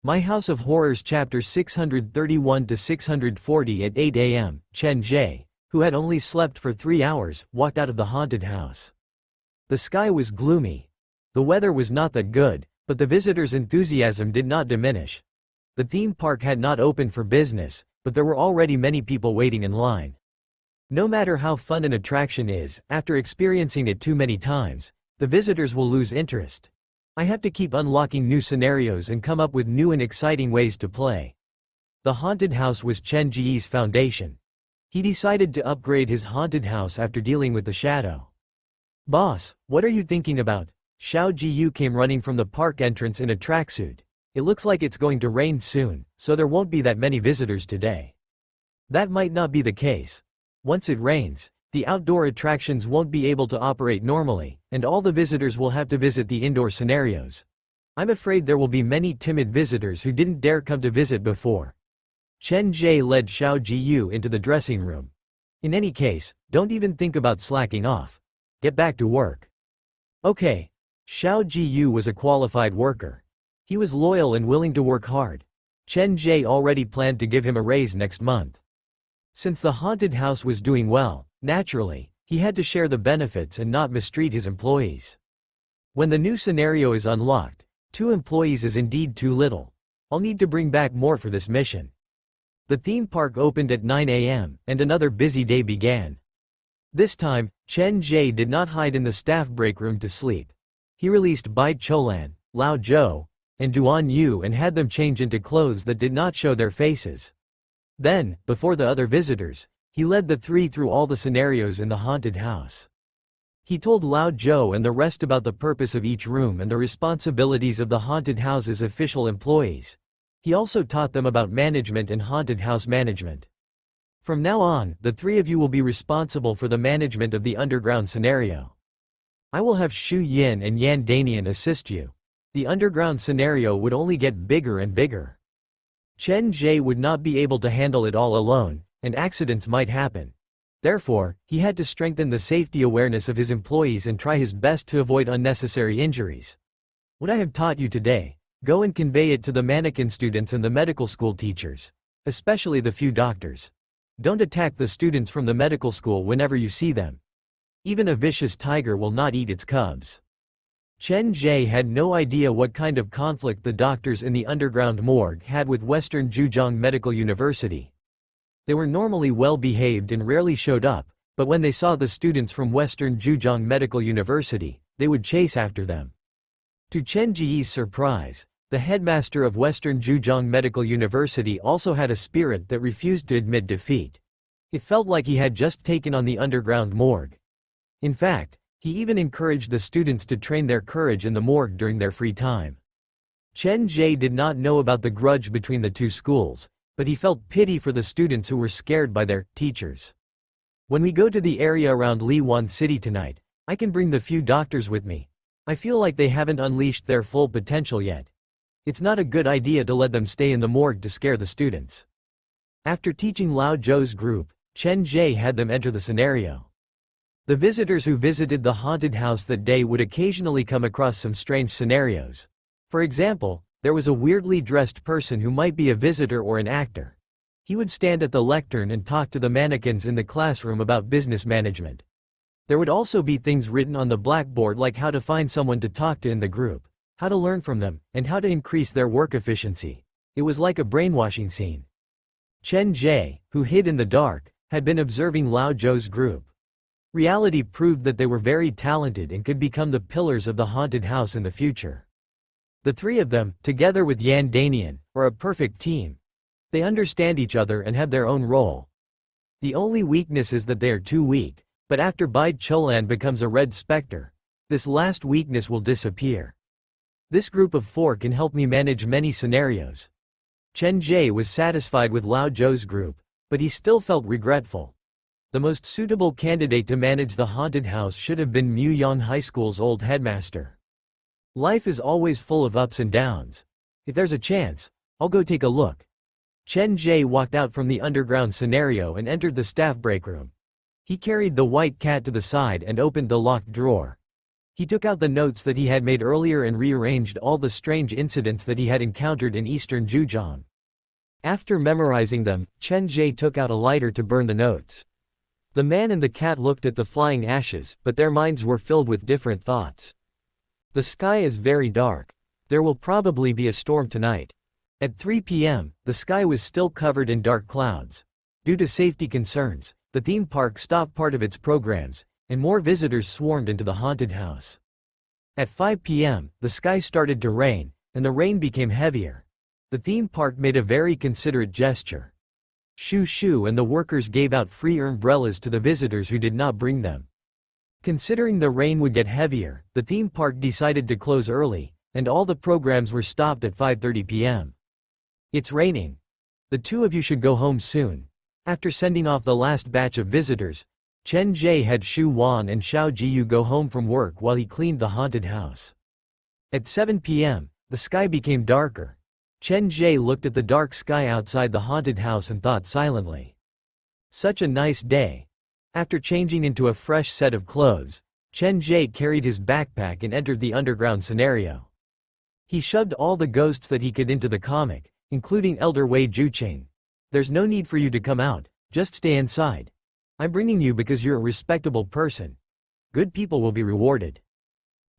My House of Horrors Chapter 631-640 At 8 a.m., Chen Ge, who had only slept for 3 hours, walked out of the haunted house. The sky was gloomy. The weather was not that good, but the visitors' enthusiasm did not diminish. The theme park had not opened for business, but there were already many people waiting in line. No matter how fun an attraction is, after experiencing it too many times, the visitors will lose interest. I have to keep unlocking new scenarios and come up with new and exciting ways to play. The haunted house was Chen Ge's foundation. He decided to upgrade his haunted house after dealing with the shadow. "Boss, what are you thinking about?" Xiao Jiyu came running from the park entrance in a tracksuit. "It looks like it's going to rain soon, so there won't be that many visitors today." "That might not be the case. Once it rains, the outdoor attractions won't be able to operate normally, and all the visitors will have to visit the indoor scenarios. I'm afraid there will be many timid visitors who didn't dare come to visit before." Chen Ge led Xiao Jiyu into the dressing room. "In any case, don't even think about slacking off. Get back to work." "Okay." Xiao Jiyu was a qualified worker. He was loyal and willing to work hard. Chen Ge already planned to give him a raise next month. Since the haunted house was doing well, naturally, he had to share the benefits and not mistreat his employees. When the new scenario is unlocked, 2 employees is indeed too little. I'll need to bring back more for this mission. The theme park opened at 9 a.m., and another busy day began. This time, Chen Ge did not hide in the staff break room to sleep. He released Bai Cholan, Lao Zhou, and Duan Yu and had them change into clothes that did not show their faces. Then, before the other visitors, he led the 3 through all the scenarios in the haunted house. He told Lao Zhou and the rest about the purpose of each room and the responsibilities of the haunted house's official employees. He also taught them about management and haunted house management. "From now on, the 3 of you will be responsible for the management of the underground scenario. I will have Xu Yin and Yan Danian assist you. The underground scenario would only get bigger and bigger." Chen Ge would not be able to handle it all alone, and accidents might happen. Therefore, he had to strengthen the safety awareness of his employees and try his best to avoid unnecessary injuries. "What I have taught you today, go and convey it to the mannequin students and the medical school teachers, especially the few doctors. Don't attack the students from the medical school whenever you see them. Even a vicious tiger will not eat its cubs." Chen Ge had no idea what kind of conflict the doctors in the underground morgue had with Western Zhejiang Medical University. They were normally well-behaved and rarely showed up, but when they saw the students from Western Zhejiang Medical University, they would chase after them. To Chen Ge's surprise, the headmaster of Western Zhejiang Medical University also had a spirit that refused to admit defeat. It felt like he had just taken on the underground morgue. In fact, he even encouraged the students to train their courage in the morgue during their free time. Chen Ge did not know about the grudge between the 2 schools, but he felt pity for the students who were scared by their teachers. "When we go to the area around Liwan City tonight, I can bring the few doctors with me. I feel like they haven't unleashed their full potential yet. It's not a good idea to let them stay in the morgue to scare the students." After teaching Lao Zhou's group, Chen Ge had them enter the scenario. The visitors who visited the haunted house that day would occasionally come across some strange scenarios. For example, there was a weirdly dressed person who might be a visitor or an actor. He would stand at the lectern and talk to the mannequins in the classroom about business management. There would also be things written on the blackboard like how to find someone to talk to in the group, how to learn from them, and how to increase their work efficiency. It was like a brainwashing scene. Chen Ge, who hid in the dark, had been observing Lao Zhou's group. Reality proved that they were very talented and could become the pillars of the haunted house in the future. The 3 of them, together with Yan Danian, are a perfect team. They understand each other and have their own role. The only weakness is that they are too weak, but after Bai Cholan becomes a red specter, this last weakness will disappear. This group of 4 can help me manage many scenarios. Chen Ge was satisfied with Lao Zhou's group, but he still felt regretful. The most suitable candidate to manage the haunted house should have been Muyang High School's old headmaster. Life is always full of ups and downs. If there's a chance, I'll go take a look. Chen Ge walked out from the underground scenario and entered the staff break room. He carried the white cat to the side and opened the locked drawer. He took out the notes that he had made earlier and rearranged all the strange incidents that he had encountered in eastern Zhejiang. After memorizing them, Chen Ge took out a lighter to burn the notes. The man and the cat looked at the flying ashes, but their minds were filled with different thoughts. The sky is very dark. There will probably be a storm tonight. At 3 p.m., the sky was still covered in dark clouds. Due to safety concerns, the theme park stopped part of its programs, and more visitors swarmed into the haunted house. At 5 p.m., the sky started to rain, and the rain became heavier. The theme park made a very considerate gesture. Shu and the workers gave out free umbrellas to the visitors who did not bring them. Considering the rain would get heavier, the theme park decided to close early, and all the programs were stopped at 5:30 p.m. It's raining. The two of you should go home soon. After sending off the last batch of visitors, Chen Ge had Shu Wan and Xiao Jiyu go home from work while he cleaned the haunted house. At 7 p.m., the sky became darker. Chen Ge looked at the dark sky outside the haunted house and thought silently. Such a nice day. After changing into a fresh set of clothes, Chen Ge carried his backpack and entered the underground scenario. He shoved all the ghosts that he could into the comic, including Elder Wei Juqing. There's no need for you to come out, just stay inside. I'm bringing you because you're a respectable person. Good people will be rewarded.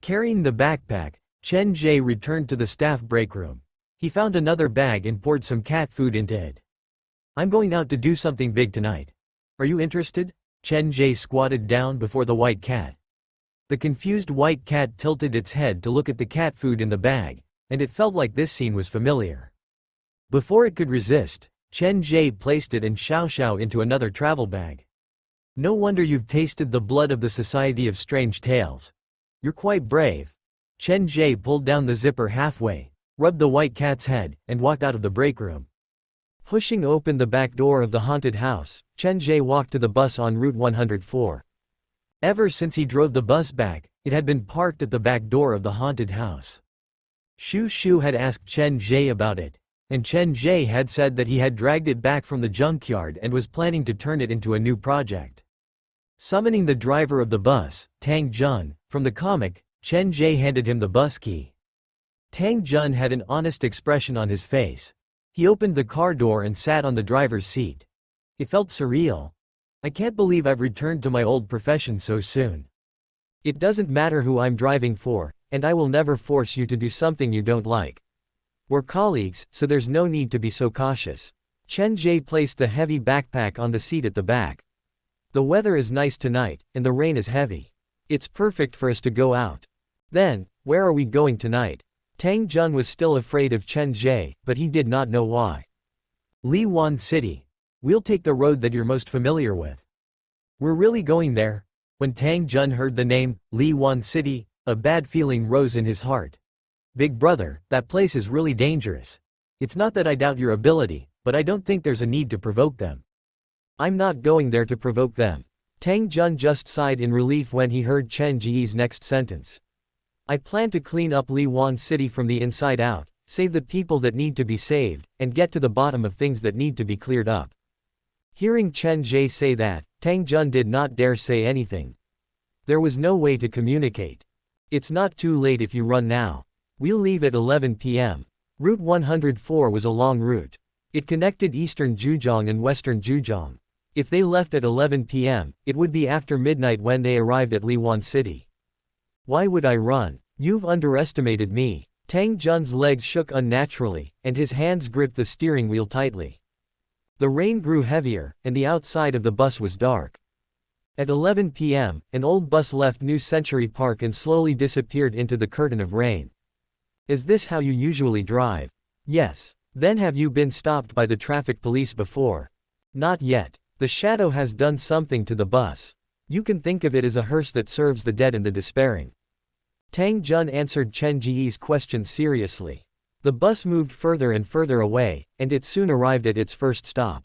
Carrying the backpack, Chen Ge returned to the staff break room. He found another bag and poured some cat food into it. I'm going out to do something big tonight. Are you interested? Chen Ge squatted down before the white cat. The confused white cat tilted its head to look at the cat food in the bag, and it felt like this scene was familiar. Before it could resist, Chen Ge placed it and Xiao into another travel bag. No wonder you've tasted the blood of the Society of Strange Tales. You're quite brave. Chen Ge pulled down the zipper halfway, rubbed the white cat's head, and walked out of the break room. Pushing open the back door of the haunted house, Chen Ge walked to the bus on Route 104. Ever since he drove the bus back, it had been parked at the back door of the haunted house. Shu had asked Chen Ge about it, and Chen Ge had said that he had dragged it back from the junkyard and was planning to turn it into a new project. Summoning the driver of the bus, Tang Jun, from the comic, Chen Ge handed him the bus key. Tang Jun had an honest expression on his face. He opened the car door and sat on the driver's seat. It felt surreal. I can't believe I've returned to my old profession so soon. It doesn't matter who I'm driving for, and I will never force you to do something you don't like. We're colleagues, so there's no need to be so cautious. Chen Ge placed the heavy backpack on the seat at the back. The weather is nice tonight, and the rain is heavy. It's perfect for us to go out. Then, where are we going tonight? Tang Jun was still afraid of Chen Ge, but he did not know why. Liwan City. We'll take the road that you're most familiar with. We're really going there? When Tang Jun heard the name, Liwan City, a bad feeling rose in his heart. Big brother, that place is really dangerous. It's not that I doubt your ability, but I don't think there's a need to provoke them. I'm not going there to provoke them. Tang Jun just sighed in relief when he heard Chen Ge's next sentence. I plan to clean up Liwan City from the inside out, save the people that need to be saved, and get to the bottom of things that need to be cleared up. Hearing Chen Ge say that, Tang Jun did not dare say anything. There was no way to communicate. It's not too late if you run now. We'll leave at 11 p.m. Route 104 was a long route. It connected eastern Zhejiang and western Zhejiang. If they left at 11 p.m., it would be after midnight when they arrived at Liwan City. Why would I run? You've underestimated me. Tang Jun's legs shook unnaturally, and his hands gripped the steering wheel tightly. The rain grew heavier, and the outside of the bus was dark. At 11 p.m., an old bus left New Century Park and slowly disappeared into the curtain of rain. Is this how you usually drive? Yes. Then have you been stopped by the traffic police before? Not yet. The shadow has done something to the bus. You can think of it as a hearse that serves the dead and the despairing. Tang Jun answered Chen Ge's question seriously. The bus moved further and further away, and it soon arrived at its first stop.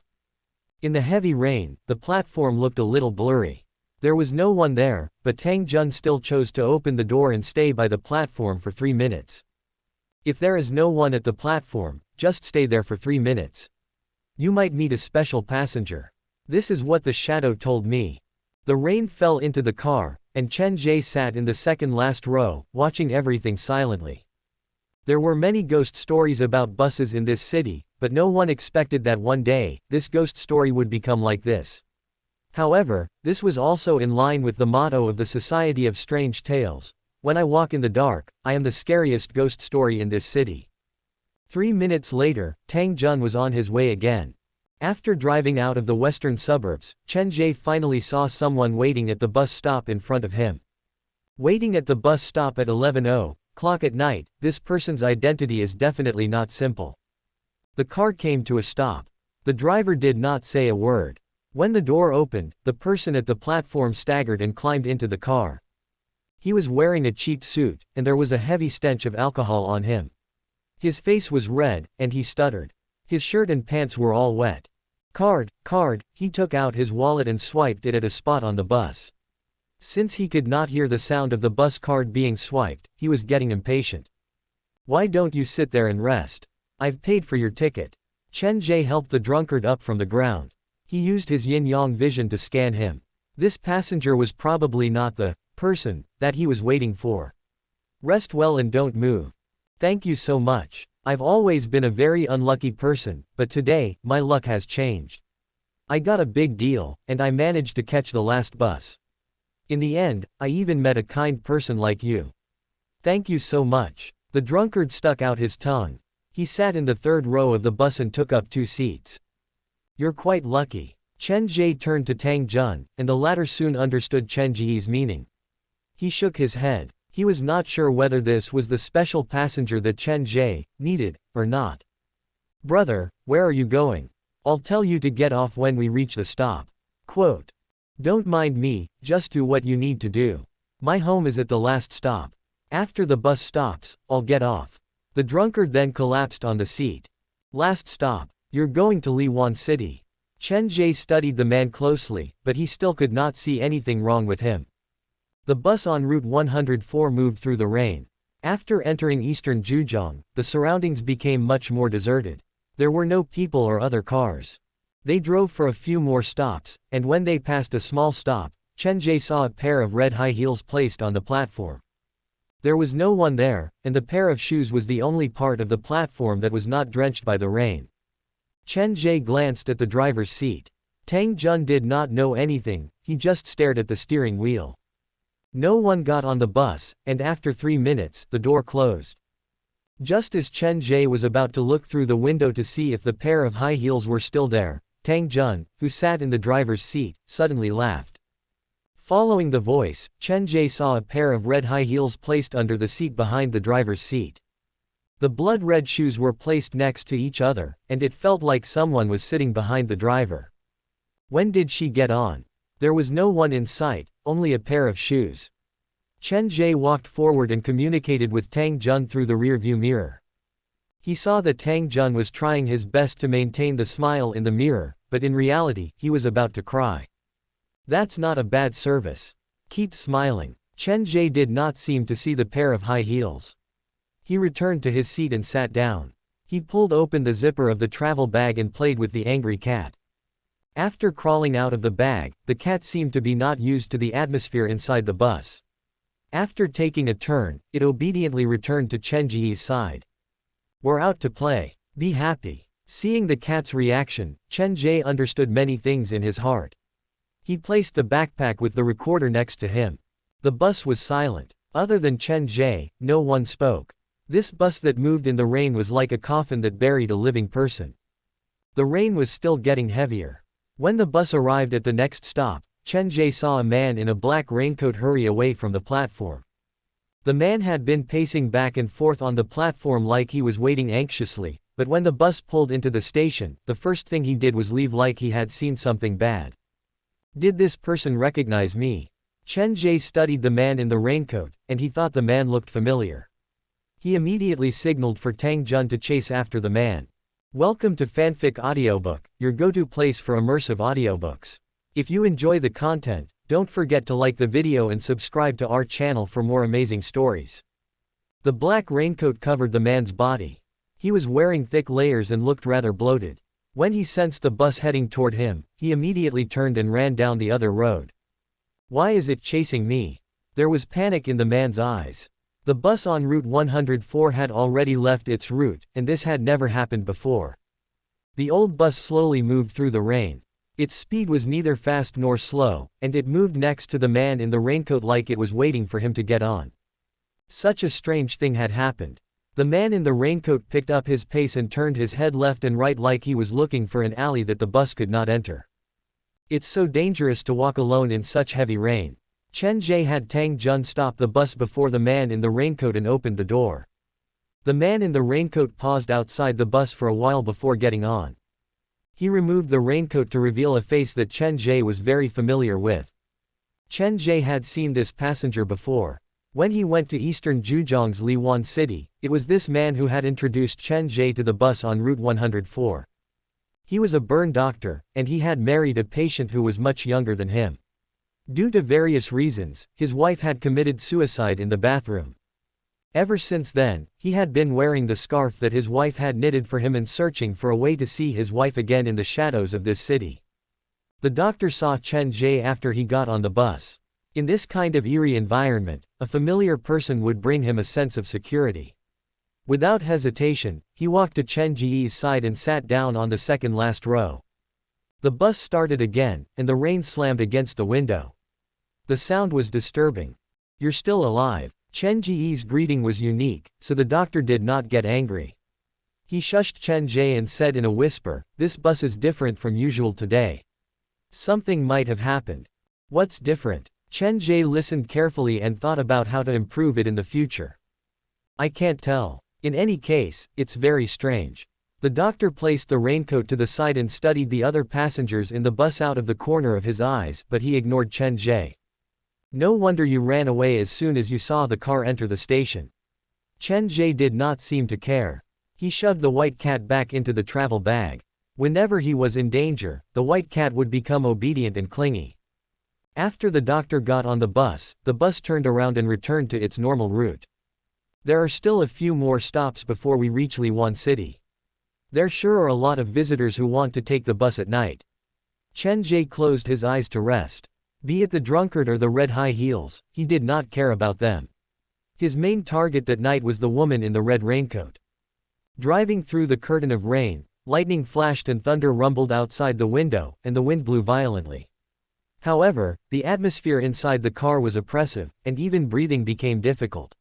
In the heavy rain, the platform looked a little blurry. There was no one there, but Tang Jun still chose to open the door and stay by the platform for 3 minutes. If there is no one at the platform, just stay there for 3 minutes. You might meet a special passenger. This is what the shadow told me. The rain fell into the car, and Chen Ge sat in the second last row, watching everything silently. There were many ghost stories about buses in this city, but no one expected that one day, this ghost story would become like this. However, this was also in line with the motto of the Society of Strange Tales. When I walk in the dark, I am the scariest ghost story in this city. 3 minutes later, Tang Jun was on his way again. After driving out of the western suburbs, Chen Ge finally saw someone waiting at the bus stop in front of him. Waiting at the bus stop at 11:00 at night, this person's identity is definitely not simple. The car came to a stop. The driver did not say a word. When the door opened, the person at the platform staggered and climbed into the car. He was wearing a cheap suit, and there was a heavy stench of alcohol on him. His face was red, and he stuttered. His shirt and pants were all wet. Card, he took out his wallet and swiped it at a spot on the bus. Since he could not hear the sound of the bus card being swiped, he was getting impatient. Why don't you sit there and rest? I've paid for your ticket. Chen Ge helped the drunkard up from the ground. He used his yin-yang vision to scan him. This passenger was probably not the person that he was waiting for. Rest well and don't move. Thank you so much. I've always been a very unlucky person, but today, my luck has changed. I got a big deal, and I managed to catch the last bus. In the end, I even met a kind person like you. Thank you so much. The drunkard stuck out his tongue. He sat in the third row of the bus and took up 2 seats. You're quite lucky. Chen Ge turned to Tang Jun, and the latter soon understood Chen Ge's meaning. He shook his head. He was not sure whether this was the special passenger that Chen Ge needed, or not. Brother, where are you going? I'll tell you to get off when we reach the stop. Quote. Don't mind me, just do what you need to do. My home is at the last stop. After the bus stops, I'll get off. The drunkard then collapsed on the seat. Last stop. You're going to Liwan City. Chen Ge studied the man closely, but he still could not see anything wrong with him. The bus on Route 104 moved through the rain. After entering eastern Zhejiang, the surroundings became much more deserted. There were no people or other cars. They drove for a few more stops, and when they passed a small stop, Chen Ge saw a pair of red high heels placed on the platform. There was no one there, and the pair of shoes was the only part of the platform that was not drenched by the rain. Chen Ge glanced at the driver's seat. Tang Jun did not know anything, he just stared at the steering wheel. No one got on the bus, and after 3 minutes, the door closed. Just as Chen Ge was about to look through the window to see if the pair of high heels were still there, Tang Jun, who sat in the driver's seat, suddenly laughed. Following the voice, Chen Ge saw a pair of red high heels placed under the seat behind the driver's seat. The blood-red shoes were placed next to each other, and it felt like someone was sitting behind the driver. When did she get on? There was no one in sight, only a pair of shoes. Chen Ge walked forward and communicated with Tang Jun through the rear-view mirror. He saw that Tang Jun was trying his best to maintain the smile in the mirror, but in reality, he was about to cry. That's not a bad service. Keep smiling. Chen Ge did not seem to see the pair of high heels. He returned to his seat and sat down. He pulled open the zipper of the travel bag and played with the angry cat. After crawling out of the bag, the cat seemed to be not used to the atmosphere inside the bus. After taking a turn, it obediently returned to Chen Ge's side. We're out to play. Be happy. Seeing the cat's reaction, Chen Ge understood many things in his heart. He placed the backpack with the recorder next to him. The bus was silent. Other than Chen Ge, no one spoke. This bus that moved in the rain was like a coffin that buried a living person. The rain was still getting heavier. When the bus arrived at the next stop, Chen Ge saw a man in a black raincoat hurry away from the platform. The man had been pacing back and forth on the platform like he was waiting anxiously, but when the bus pulled into the station, the first thing he did was leave like he had seen something bad. Did this person recognize me? Chen Ge studied the man in the raincoat, and he thought the man looked familiar. He immediately signaled for Tang Jun to chase after the man. Welcome to Fanfic Audiobook, your go-to place for immersive audiobooks. If you enjoy the content, don't forget to like the video and subscribe to our channel for more amazing stories. The black raincoat covered the man's body. He was wearing thick layers and looked rather bloated. When he sensed the bus heading toward him, he immediately turned and ran down the other road. Why is it chasing me? There was panic in the man's eyes. The bus on Route 104 had already left its route, and this had never happened before. The old bus slowly moved through the rain. Its speed was neither fast nor slow, and it moved next to the man in the raincoat like it was waiting for him to get on. Such a strange thing had happened. The man in the raincoat picked up his pace and turned his head left and right like he was looking for an alley that the bus could not enter. It's so dangerous to walk alone in such heavy rain. Chen Ge had Tang Jun stop the bus before the man in the raincoat and opened the door. The man in the raincoat paused outside the bus for a while before getting on. He removed the raincoat to reveal a face that Chen Ge was very familiar with. Chen Ge had seen this passenger before. When he went to eastern Zhejiang's Liwan City, it was this man who had introduced Chen Ge to the bus on Route 104. He was a burn doctor, and he had married a patient who was much younger than him. Due to various reasons, his wife had committed suicide in the bathroom. Ever since then, he had been wearing the scarf that his wife had knitted for him and searching for a way to see his wife again in the shadows of this city. The doctor saw Chen Ge after he got on the bus. In this kind of eerie environment, a familiar person would bring him a sense of security. Without hesitation, he walked to Chen Ge's side and sat down on the second last row. The bus started again, and the rain slammed against the window. The sound was disturbing. "You're still alive." Chen Ge's greeting was unique, so the doctor did not get angry. He shushed Chen Ge and said in a whisper, "This bus is different from usual today. Something might have happened." "What's different?" Chen Ge listened carefully and thought about how to improve it in the future. "I can't tell. In any case, it's very strange." The doctor placed the raincoat to the side and studied the other passengers in the bus out of the corner of his eyes, but he ignored Chen Ge. "No wonder you ran away as soon as you saw the car enter the station." Chen Ge did not seem to care. He shoved the white cat back into the travel bag. Whenever he was in danger, the white cat would become obedient and clingy. After the doctor got on the bus turned around and returned to its normal route. "There are still a few more stops before we reach Liwan City. There sure are a lot of visitors who want to take the bus at night." Chen Ge closed his eyes to rest. Be it the drunkard or the red high heels, he did not care about them. His main target that night was the woman in the red raincoat. Driving through the curtain of rain, lightning flashed and thunder rumbled outside the window, and the wind blew violently. However, the atmosphere inside the car was oppressive, and even breathing became difficult.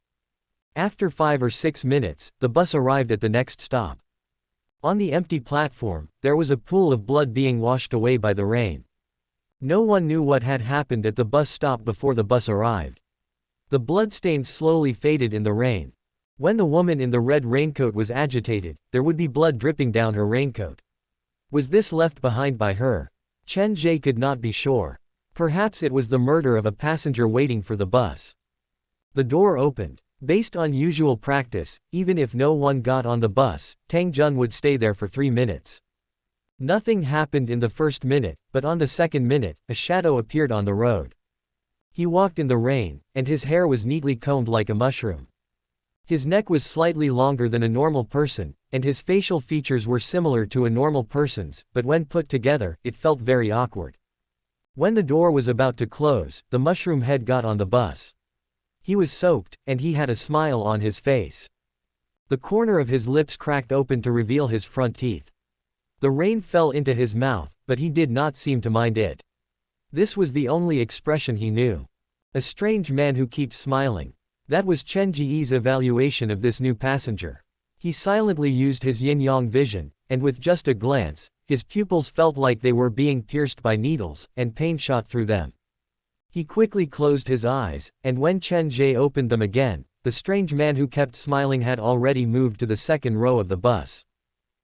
After 5 or 6 minutes, the bus arrived at the next stop. On the empty platform, there was a pool of blood being washed away by the rain. No one knew what had happened at the bus stop before the bus arrived. The bloodstains slowly faded in the rain. When the woman in the red raincoat was agitated, there would be blood dripping down her raincoat. Was this left behind by her? Chen Ge could not be sure. Perhaps it was the murder of a passenger waiting for the bus. The door opened. Based on usual practice, even if no one got on the bus, Tang Jun would stay there for 3 minutes. Nothing happened in the first minute, but on the second minute, a shadow appeared on the road. He walked in the rain, and his hair was neatly combed like a mushroom. His neck was slightly longer than a normal person, and his facial features were similar to a normal person's, but when put together, it felt very awkward. When the door was about to close, the mushroom head got on the bus. He was soaked, and he had a smile on his face. The corner of his lips cracked open to reveal his front teeth. The rain fell into his mouth, but he did not seem to mind it. This was the only expression he knew. A strange man who keeps smiling. That was Chen Ge's evaluation of this new passenger. He silently used his yin-yang vision, and with just a glance, his pupils felt like they were being pierced by needles, and pain shot through them. He quickly closed his eyes, and when Chen Ge opened them again, the strange man who kept smiling had already moved to the second row of the bus.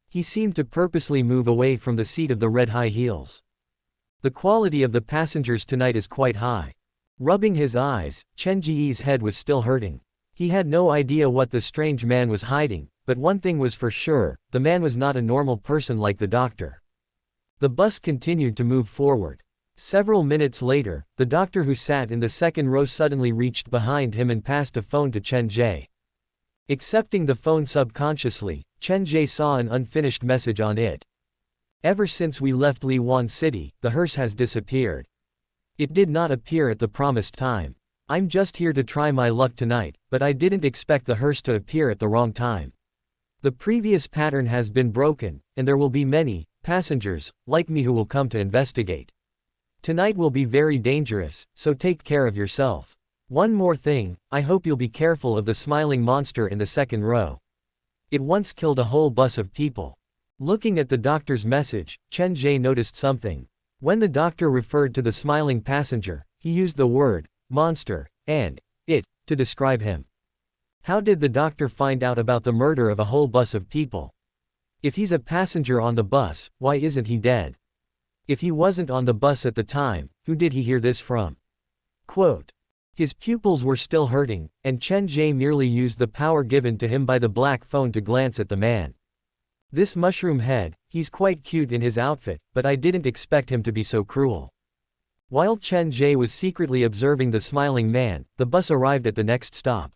He seemed to purposely move away from the seat of the red high heels. The quality of the passengers tonight is quite high. Rubbing his eyes, Chen Ge's head was still hurting. He had no idea what the strange man was hiding, but one thing was for sure, the man was not a normal person like the doctor. The bus continued to move forward. Several minutes later, the doctor who sat in the second row suddenly reached behind him and passed a phone to Chen Ge. Accepting the phone subconsciously, Chen Ge saw an unfinished message on it. Ever since we left Liwan City, the hearse has disappeared. It did not appear at the promised time. I'm just here to try my luck tonight, but I didn't expect the hearse to appear at the wrong time. The previous pattern has been broken, and there will be many passengers like me who will come to investigate. Tonight will be very dangerous, so take care of yourself. One more thing, I hope you'll be careful of the smiling monster in the second row. It once killed a whole bus of people. Looking at the doctor's message, Chen Ge noticed something. When the doctor referred to the smiling passenger, he used the word monster and it to describe him. How did the doctor find out about the murder of a whole bus of people? If he's a passenger on the bus, why isn't he dead? If he wasn't on the bus at the time, who did he hear this from? Quote. His pupils were still hurting, and Chen Ge merely used the power given to him by the black phone to glance at the man. This mushroom head, he's quite cute in his outfit, but I didn't expect him to be so cruel. While Chen Ge was secretly observing the smiling man, the bus arrived at the next stop.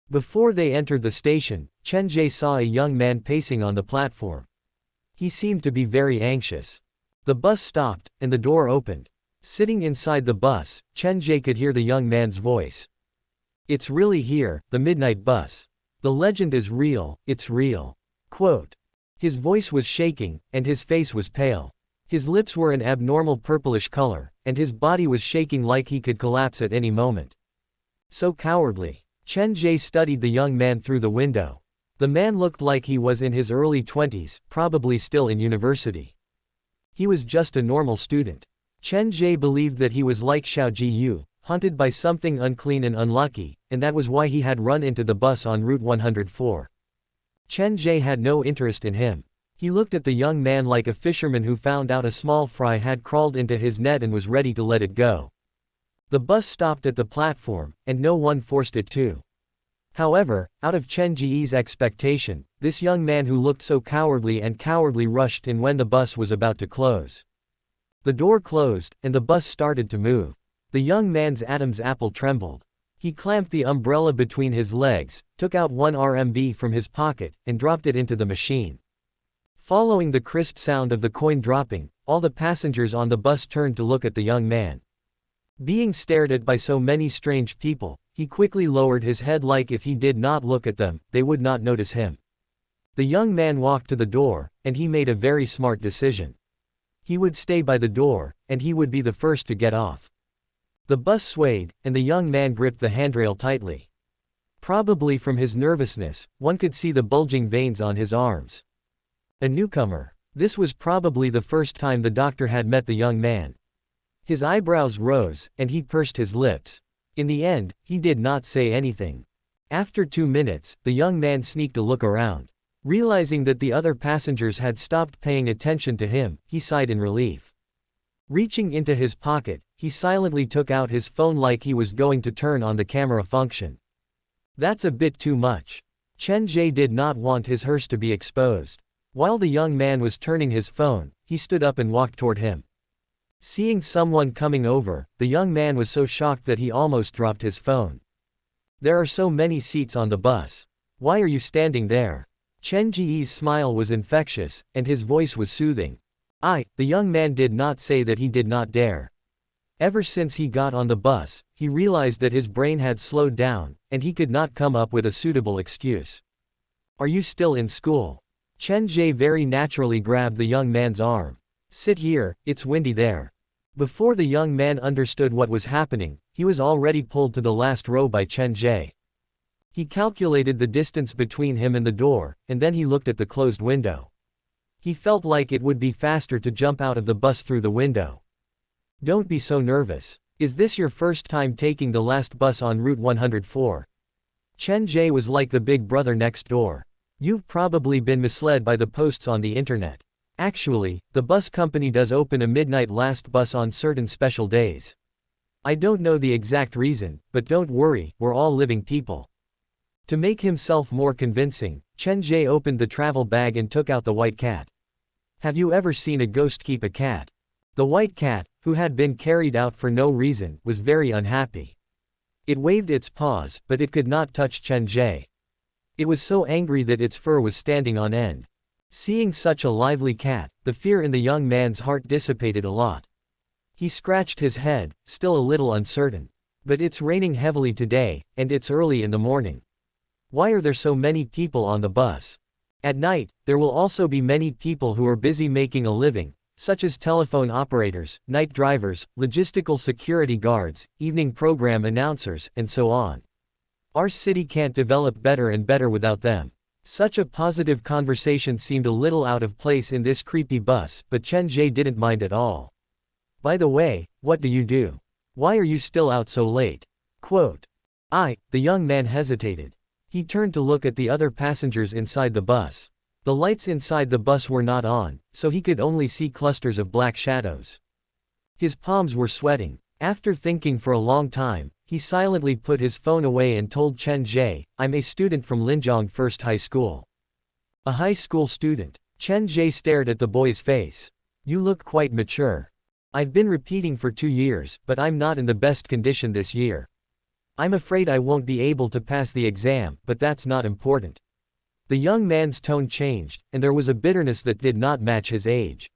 Before they entered the station, Chen Ge saw a young man pacing on the platform. He seemed to be very anxious. The bus stopped, and the door opened. Sitting inside the bus, Chen Ge could hear the young man's voice. It's really here, the midnight bus. The legend is real, it's real. Quote. His voice was shaking, and his face was pale. His lips were an abnormal purplish color, and his body was shaking like he could collapse at any moment. So cowardly. Chen Ge studied the young man through the window. The man looked like he was in his early 20s, probably still in university. He was just a normal student. Chen Ge believed that he was like Xiao Jiyu, haunted by something unclean and unlucky, and that was why he had run into the bus on Route 104. Chen Ge had no interest in him. He looked at the young man like a fisherman who found out a small fry had crawled into his net and was ready to let it go. The bus stopped at the platform, and no one forced it to. However, out of Chen Ge's expectation, this young man who looked so cowardly rushed in when the bus was about to close. The door closed, and the bus started to move. The young man's Adam's apple trembled. He clamped the umbrella between his legs, took out 1 RMB from his pocket, and dropped it into the machine. Following the crisp sound of the coin dropping, all the passengers on the bus turned to look at the young man. Being stared at by so many strange people, he quickly lowered his head like if he did not look at them, they would not notice him. The young man walked to the door, and he made a very smart decision. He would stay by the door, and he would be the first to get off. The bus swayed, and the young man gripped the handrail tightly. Probably from his nervousness, one could see the bulging veins on his arms. A newcomer. This was probably the first time the doctor had met the young man. His eyebrows rose, and he pursed his lips. In the end, he did not say anything. After 2 minutes, the young man sneaked a look around. Realizing that the other passengers had stopped paying attention to him, he sighed in relief. Reaching into his pocket, he silently took out his phone like he was going to turn on the camera function. That's a bit too much. Chen Ge did not want his hearse to be exposed. While the young man was turning his phone, he stood up and walked toward him. Seeing someone coming over, the young man was so shocked that he almost dropped his phone. There are so many seats on the bus. Why are you standing there? Chen Ge's smile was infectious, and his voice was soothing. The young man did not say that he did not dare. Ever since he got on the bus, he realized that his brain had slowed down, and he could not come up with a suitable excuse. Are you still in school? Chen Ge very naturally grabbed the young man's arm. Sit here, it's windy there. Before the young man understood what was happening, he was already pulled to the last row by Chen Ge. He calculated the distance between him and the door, and then he looked at the closed window. He felt like it would be faster to jump out of the bus through the window. Don't be so nervous. Is this your first time taking the last bus on Route 104? Chen Ge was like the big brother next door. You've probably been misled by the posts on the internet. Actually, the bus company does open a midnight last bus on certain special days. I don't know the exact reason, but don't worry, we're all living people. To make himself more convincing, Chen Ge opened the travel bag and took out the white cat. Have you ever seen a ghost keep a cat? The white cat, who had been carried out for no reason, was very unhappy. It waved its paws, but it could not touch Chen Ge. It was so angry that its fur was standing on end. Seeing such a lively cat, the fear in the young man's heart dissipated a lot. He scratched his head, still a little uncertain. But it's raining heavily today, and it's early in the morning. Why are there so many people on the bus? At night, there will also be many people who are busy making a living, such as telephone operators, night drivers, logistical security guards, evening program announcers, and so on. Our city can't develop better and better without them. Such a positive conversation seemed a little out of place in this creepy bus, but Chen Ge didn't mind at all. By the way, what do you do? Why are you still out so late? Quote. The young man hesitated. He turned to look at the other passengers inside the bus. The lights inside the bus were not on, so he could only see clusters of black shadows. His palms were sweating. After thinking for a long time, he silently put his phone away and told Chen Ge, "I'm a student from Linjiang First High School." A high school student. Chen Ge stared at the boy's face. "You look quite mature. I've been repeating for 2 years, but I'm not in the best condition this year. I'm afraid I won't be able to pass the exam, but that's not important." The young man's tone changed, and there was a bitterness that did not match his age.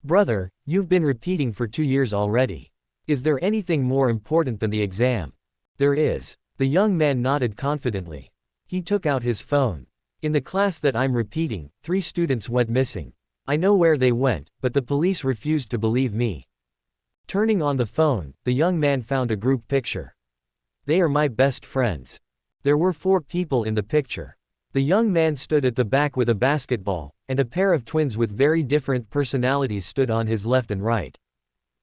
"Brother, you've been repeating for 2 years already. Is there anything more important than the exam?" "There is." The young man nodded confidently. He took out his phone. "In the class that I'm repeating, 3 students went missing. I know where they went, but the police refused to believe me." Turning on the phone, the young man found a group picture. "They are my best friends." There were 4 people in the picture. The young man stood at the back with a basketball, and a pair of twins with very different personalities stood on his left and right.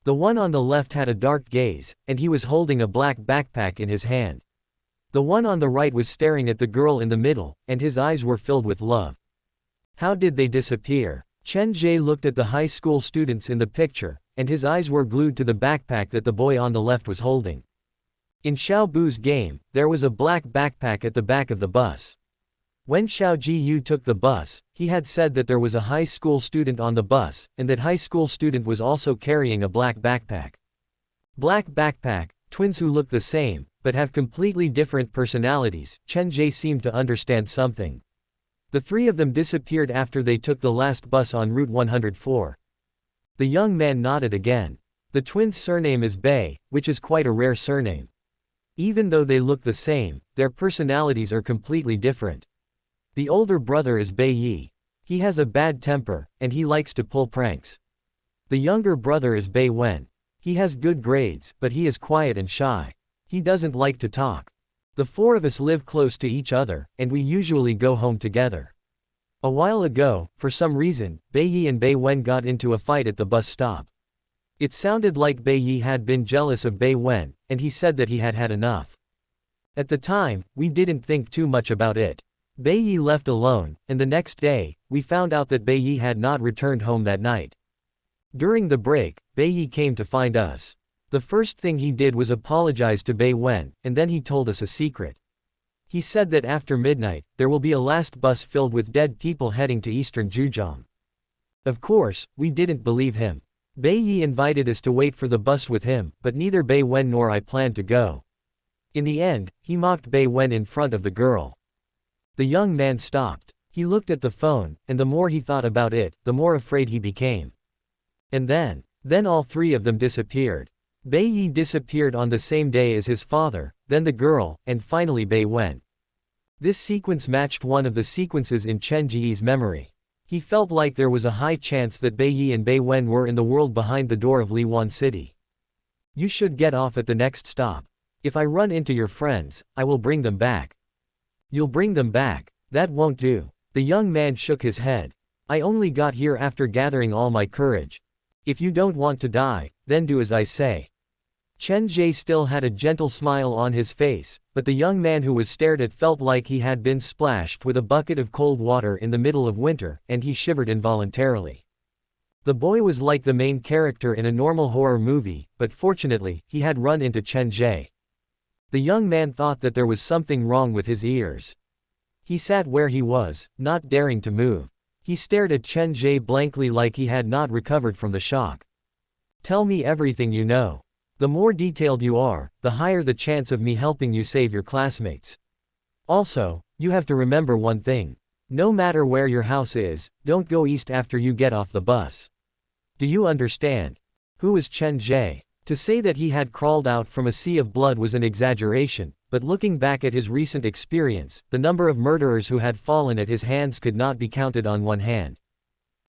The one on the left had a dark gaze, and he was holding a black backpack in his hand. The one on the right was staring at the girl in the middle, and his eyes were filled with love. How did they disappear? Chen Ge looked at the high school students in the picture, and his eyes were glued to the backpack that the boy on the left was holding. In Xiao Bu's game, there was a black backpack at the back of the bus. When Xiao Jiyu took the bus, he had said that there was a high school student on the bus, and that high school student was also carrying a black backpack. Black backpack, twins who look the same, but have completely different personalities. Chen Ge seemed to understand something. The 3 of them disappeared after they took the last bus on Route 104. The young man nodded again. The twins' surname is Bei, which is quite a rare surname. Even though they look the same, their personalities are completely different. The older brother is Bei Yi. He has a bad temper, and he likes to pull pranks. The younger brother is Bei Wen. He has good grades, but he is quiet and shy. He doesn't like to talk. The 4 of us live close to each other, and we usually go home together. A while ago, for some reason, Bei Yi and Bei Wen got into a fight at the bus stop. It sounded like Bei Yi had been jealous of Bei Wen, and he said that he had had enough. At the time, we didn't think too much about it. Bei Yi left alone, and the next day, we found out that Bei Yi had not returned home that night. During the break, Bei Yi came to find us. The first thing he did was apologize to Bei Wen, and then he told us a secret. He said that after midnight, there will be a last bus filled with dead people heading to eastern Zhejiang. Of course, we didn't believe him. Bei Yi invited us to wait for the bus with him, but neither Bei Wen nor I planned to go. In the end, he mocked Bei Wen in front of the girl. The young man stopped. He looked at the phone, and the more he thought about it, the more afraid he became. And then all 3 of them disappeared. Bei Yi disappeared on the same day as his father, then the girl, and finally Bei Wen. This sequence matched one of the sequences in Chen Ge's memory. He felt like there was a high chance that Bei Yi and Bei Wen were in the world behind the door of Liwan City. "You should get off at the next stop. If I run into your friends, I will bring them back." "You'll bring them back? That won't do." The young man shook his head. "I only got here after gathering all my courage. If you don't want to die, then do as I say." Chen Ge still had a gentle smile on his face, but the young man who was stared at felt like he had been splashed with a bucket of cold water in the middle of winter, and he shivered involuntarily. The boy was like the main character in a normal horror movie, but fortunately, he had run into Chen Ge. The young man thought that there was something wrong with his ears. He sat where he was, not daring to move. He stared at Chen Ge blankly like he had not recovered from the shock. "Tell me everything you know. The more detailed you are, the higher the chance of me helping you save your classmates. Also, you have to remember one thing. No matter where your house is, don't go east after you get off the bus. Do you understand?" Who was Chen Ge? To say that he had crawled out from a sea of blood was an exaggeration, but looking back at his recent experience, the number of murderers who had fallen at his hands could not be counted on one hand.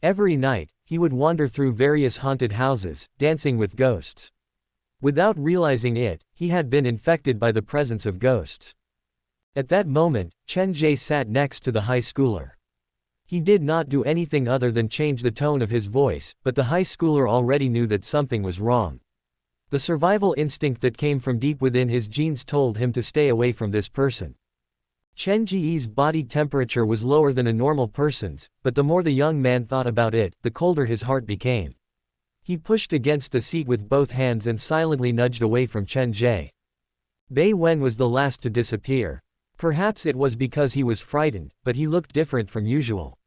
Every night, he would wander through various haunted houses, dancing with ghosts. Without realizing it, he had been infected by the presence of ghosts. At that moment, Chen Ge sat next to the high schooler. He did not do anything other than change the tone of his voice, but the high schooler already knew that something was wrong. The survival instinct that came from deep within his genes told him to stay away from this person. Chen Ge's body temperature was lower than a normal person's, but the more the young man thought about it, the colder his heart became. He pushed against the seat with both hands and silently nudged away from Chen Ge. Bei Wen was the last to disappear. Perhaps it was because he was frightened, but he looked different from usual.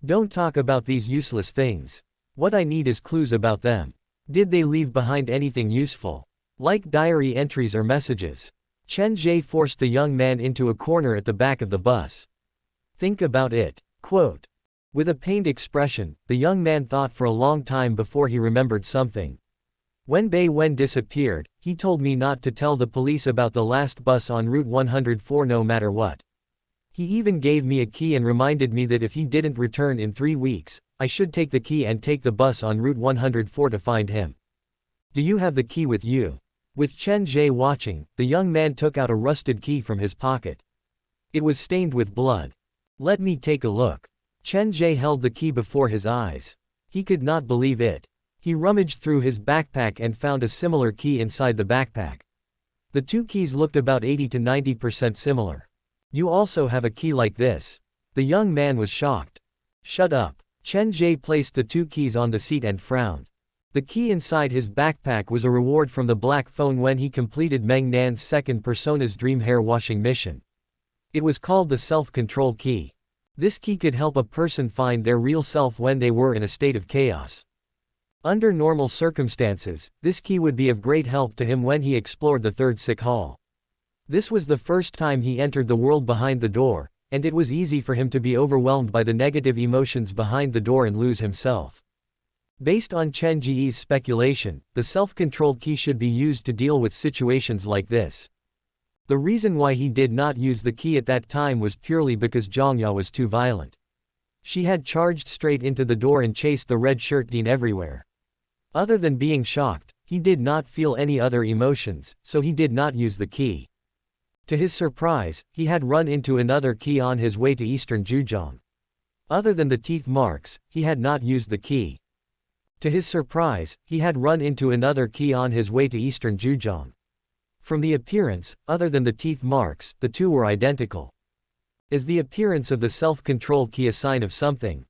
Don't talk about these useless things. What I need is clues about them. Did they leave behind anything useful? Like diary entries or messages? Chen Ge forced the young man into a corner at the back of the bus. Think about it. Quote. With a pained expression, the young man thought for a long time before he remembered something. When Bei Wen disappeared, he told me not to tell the police about the last bus on Route 104 no matter what. He even gave me a key and reminded me that if he didn't return in 3 weeks, I should take the key and take the bus on Route 104 to find him. Do you have the key with you? With Chen Ge watching, the young man took out a rusted key from his pocket. It was stained with blood. Let me take a look. Chen Ge held the key before his eyes. He could not believe it. He rummaged through his backpack and found a similar key inside the backpack. The two keys looked about 80 to 90% similar. You also have a key like this? The young man was shocked. Shut up. Chen Ge placed the two keys on the seat and frowned. The key inside his backpack was a reward from the Black Phone when he completed Meng Nan's second Persona's Dream hair washing mission. It was called the self-control key. This key could help a person find their real self when they were in a state of chaos. Under normal circumstances, this key would be of great help to him when he explored the third sick hall. This was the first time he entered the world behind the door, and it was easy for him to be overwhelmed by the negative emotions behind the door and lose himself. Based on Chen Ge's speculation, the self-controlled key should be used to deal with situations like this. The reason why he did not use the key at that time was purely because Zhongya was too violent. She had charged straight into the door and chased the red shirt Dean everywhere. Other than being shocked, he did not feel any other emotions, so he did not use the key. To his surprise, he had run into another key on his way to eastern Zhujiang. Other than the teeth marks, he had not used the key. To his surprise, he had run into another key on his way to eastern Zhujiang. From the appearance, other than the teeth marks, the two were identical. Is the appearance of the self-control key a sign of something?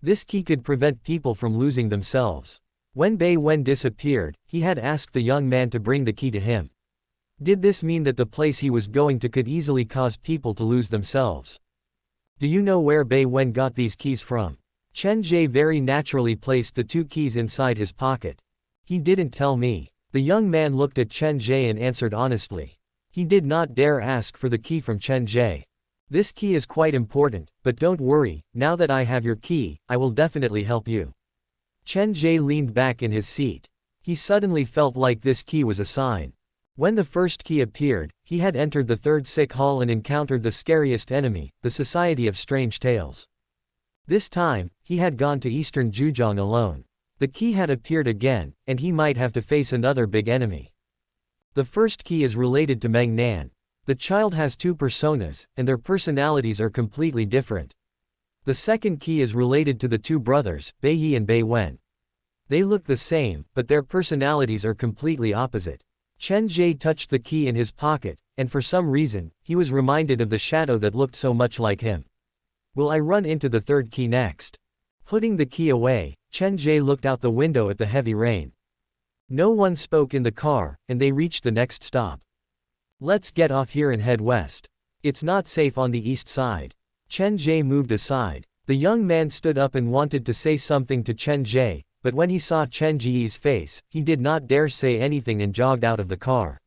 This key could prevent people from losing themselves. When Bei Wen disappeared, he had asked the young man to bring the key to him. Did this mean that the place he was going to could easily cause people to lose themselves? Do you know where Bei Wen got these keys from? Chen Ge very naturally placed the two keys inside his pocket. He didn't tell me. The young man looked at Chen Ge and answered honestly. He did not dare ask for the key from Chen Ge. This key is quite important, but don't worry, now that I have your key, I will definitely help you. Chen Ge leaned back in his seat. He suddenly felt like this key was a sign. When the first key appeared, he had entered the third sick hall and encountered the scariest enemy, the Society of Strange Tales. This time, he had gone to eastern Zhujiang alone. The key had appeared again, and he might have to face another big enemy. The first key is related to Meng Nan. The child has two personas, and their personalities are completely different. The second key is related to the two brothers, Bei Yi and Bei Wen. They look the same, but their personalities are completely opposite. Chen Ge touched the key in his pocket, and for some reason, he was reminded of the shadow that looked so much like him. Will I run into the third key next? Putting the key away, Chen Ge looked out the window at the heavy rain. No one spoke in the car, and they reached the next stop. Let's get off here and head west. It's not safe on the east side. Chen Ge moved aside. The young man stood up and wanted to say something to Chen Ge, but when he saw Chen Ge's face, he did not dare say anything and jogged out of the car.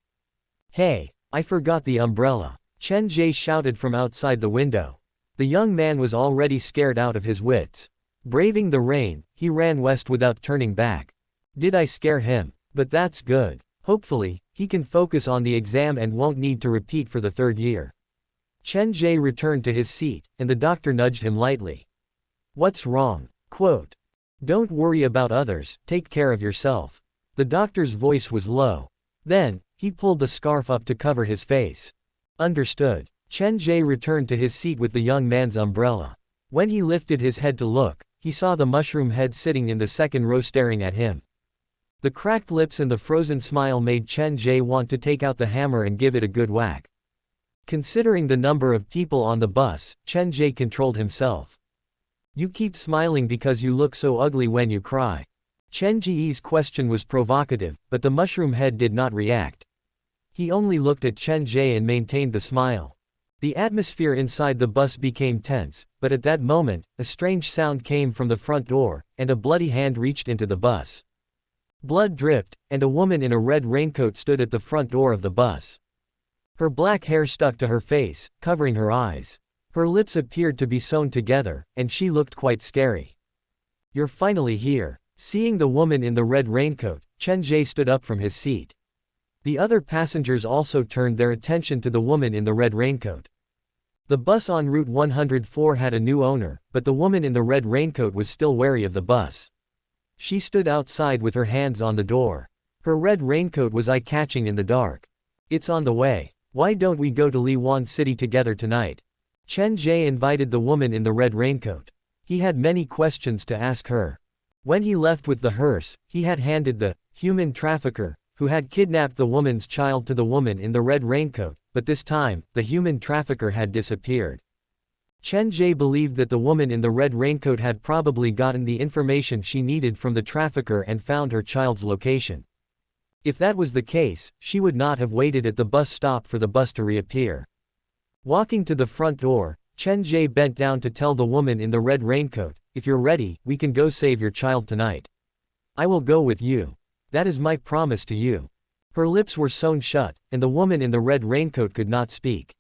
Hey, I forgot the umbrella. Chen Ge shouted from outside the window. The young man was already scared out of his wits. Braving the rain, he ran west without turning back. Did I scare him? But that's good. Hopefully, he can focus on the exam and won't need to repeat for the third year. Chen Ge returned to his seat, and the doctor nudged him lightly. What's wrong? Quote. Don't worry about others, take care of yourself. The doctor's voice was low. Then, he pulled the scarf up to cover his face. Understood. Chen Ge returned to his seat with the young man's umbrella. When he lifted his head to look, he saw the mushroom head sitting in the second row staring at him. The cracked lips and the frozen smile made Chen Ge want to take out the hammer and give it a good whack. Considering the number of people on the bus, Chen Ge controlled himself. You keep smiling because you look so ugly when you cry. Chen Ge's question was provocative, but the mushroom head did not react. He only looked at Chen Ge and maintained the smile. The atmosphere inside the bus became tense, but at that moment, a strange sound came from the front door, and a bloody hand reached into the bus. Blood dripped, and a woman in a red raincoat stood at the front door of the bus. Her black hair stuck to her face, covering her eyes. Her lips appeared to be sewn together, and she looked quite scary. You're finally here. Seeing the woman in the red raincoat, Chen Ge stood up from his seat. The other passengers also turned their attention to the woman in the red raincoat. The bus on Route 104 had a new owner, but the woman in the red raincoat was still wary of the bus. She stood outside with her hands on the door. Her red raincoat was eye-catching in the dark. It's on the way. Why don't we go to Liwan City together tonight? Chen Ge invited the woman in the red raincoat. He had many questions to ask her. When he left with the hearse, he had handed the human trafficker, who had kidnapped the woman's child, to the woman in the red raincoat, but this time, the human trafficker had disappeared. Chen Ge believed that the woman in the red raincoat had probably gotten the information she needed from the trafficker and found her child's location. If that was the case, she would not have waited at the bus stop for the bus to reappear. Walking to the front door, Chen Ge bent down to tell the woman in the red raincoat, if you're ready, we can go save your child tonight. I will go with you. That is my promise to you. Her lips were sewn shut, and the woman in the red raincoat could not speak.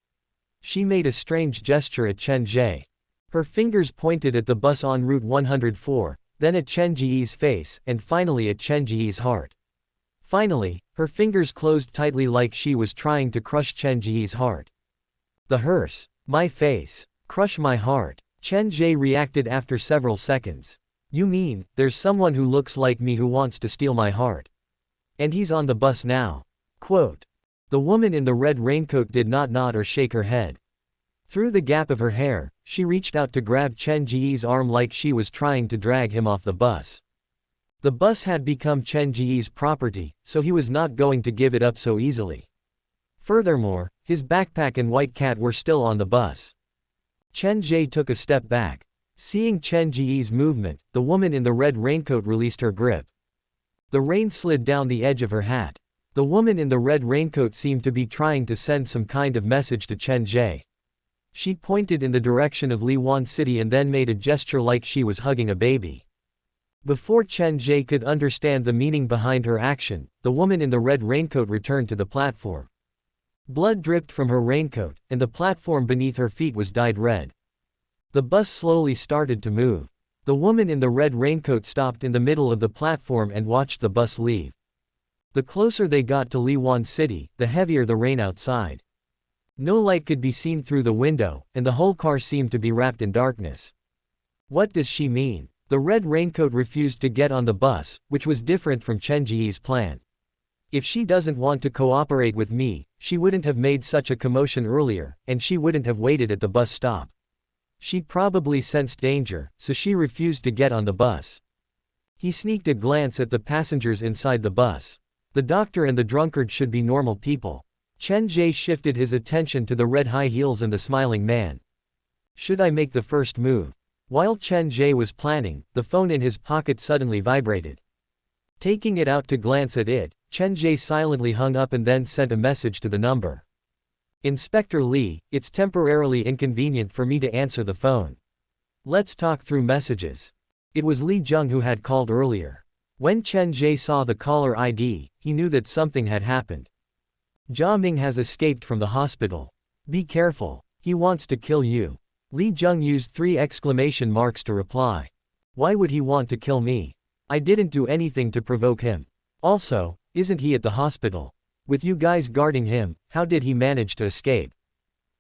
She made a strange gesture at Chen Ge. Her fingers pointed at the bus on Route 104, then at Chen Ge's face, and finally at Chen Ge's heart. Finally, her fingers closed tightly like she was trying to crush Chen Ge's heart. The hearse. My face. Crush my heart. Chen Ge reacted after several seconds. You mean, there's someone who looks like me who wants to steal my heart? And he's on the bus now. Quote. The woman in the red raincoat did not nod or shake her head. Through the gap of her hair, she reached out to grab Chen Ge's arm like she was trying to drag him off the bus. The bus had become Chen Ge's property, so he was not going to give it up so easily. Furthermore, his backpack and white cat were still on the bus. Chen Ge took a step back. Seeing Chen Ge's movement, the woman in the red raincoat released her grip. The rain slid down the edge of her hat. The woman in the red raincoat seemed to be trying to send some kind of message to Chen Ge. She pointed in the direction of Liwan City and then made a gesture like she was hugging a baby. Before Chen Ge could understand the meaning behind her action, the woman in the red raincoat returned to the platform. Blood dripped from her raincoat, and the platform beneath her feet was dyed red. The bus slowly started to move. The woman in the red raincoat stopped in the middle of the platform and watched the bus leave. The closer they got to Liwan City, the heavier the rain outside. No light could be seen through the window, and the whole car seemed to be wrapped in darkness. What does she mean? The red raincoat refused to get on the bus, which was different from Chen Ge's plan. If she doesn't want to cooperate with me, she wouldn't have made such a commotion earlier, and she wouldn't have waited at the bus stop. She probably sensed danger, so she refused to get on the bus. He sneaked a glance at the passengers inside the bus. The doctor and the drunkard should be normal people. Chen Ge shifted his attention to the red high heels and the smiling man. Should I make the first move? While Chen Ge was planning, the phone in his pocket suddenly vibrated. Taking it out to glance at it, Chen Ge silently hung up and then sent a message to the number. Inspector Li, it's temporarily inconvenient for me to answer the phone. Let's talk through messages. It was Li Jung who had called earlier. When Chen Ge saw the caller ID, he knew that something had happened. Jia Ming has escaped from the hospital. Be careful, he wants to kill you. Li Jung used 3 exclamation marks to reply. Why would he want to kill me? I didn't do anything to provoke him. Also, Isn't he at the hospital? With you guys guarding him, how did he manage to escape?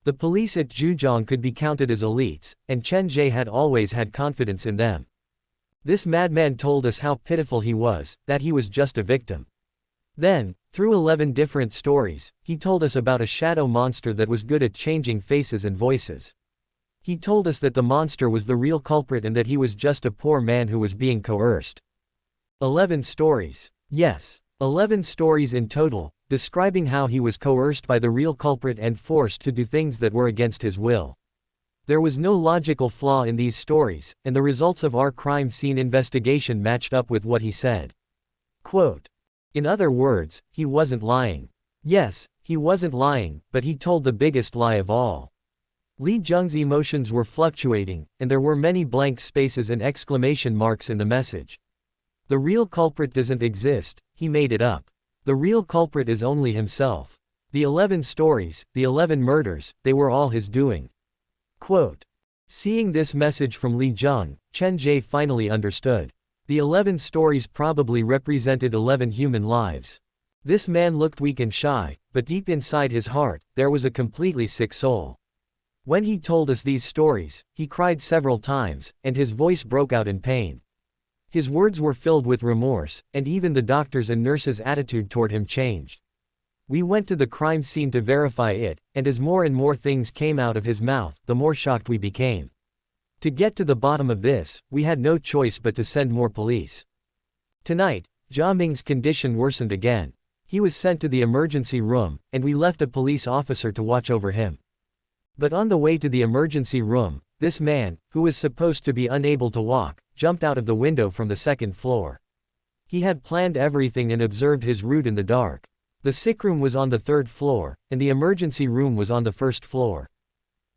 The police at Zhujiang could be counted as elites, and Chen Ge had always had confidence in them. This madman told us how pitiful he was, that he was just a victim. Then, through 11 different stories, he told us about a shadow monster that was good at changing faces and voices. He told us that the monster was the real culprit and that he was just a poor man who was being coerced. 11 stories. Yes, 11 stories in total, describing how he was coerced by the real culprit and forced to do things that were against his will. There was no logical flaw in these stories, and the results of our crime scene investigation matched up with what he said. Quote. In other words, he wasn't lying. Yes, he wasn't lying, but he told the biggest lie of all. Li Zheng's emotions were fluctuating, and there were many blank spaces and exclamation marks in the message. The real culprit doesn't exist, he made it up. The real culprit is only himself. The 11 stories, the 11 murders, they were all his doing. Quote. Seeing this message from Li Zheng, Chen Ge finally understood. The 11 stories probably represented 11 human lives. This man looked weak and shy, but deep inside his heart, there was a completely sick soul. When he told us these stories, he cried several times, and his voice broke out in pain. His words were filled with remorse, and even the doctors' and nurses' attitude toward him changed. We went to the crime scene to verify it, and as more and more things came out of his mouth, the more shocked we became. To get to the bottom of this, we had no choice but to send more police. Tonight, Jia Ming's condition worsened again. He was sent to the emergency room, and we left a police officer to watch over him. But on the way to the emergency room, this man, who was supposed to be unable to walk, jumped out of the window from the 2nd floor. He had planned everything and observed his route in the dark. The sick room was on the 3rd floor, and the emergency room was on the 1st floor.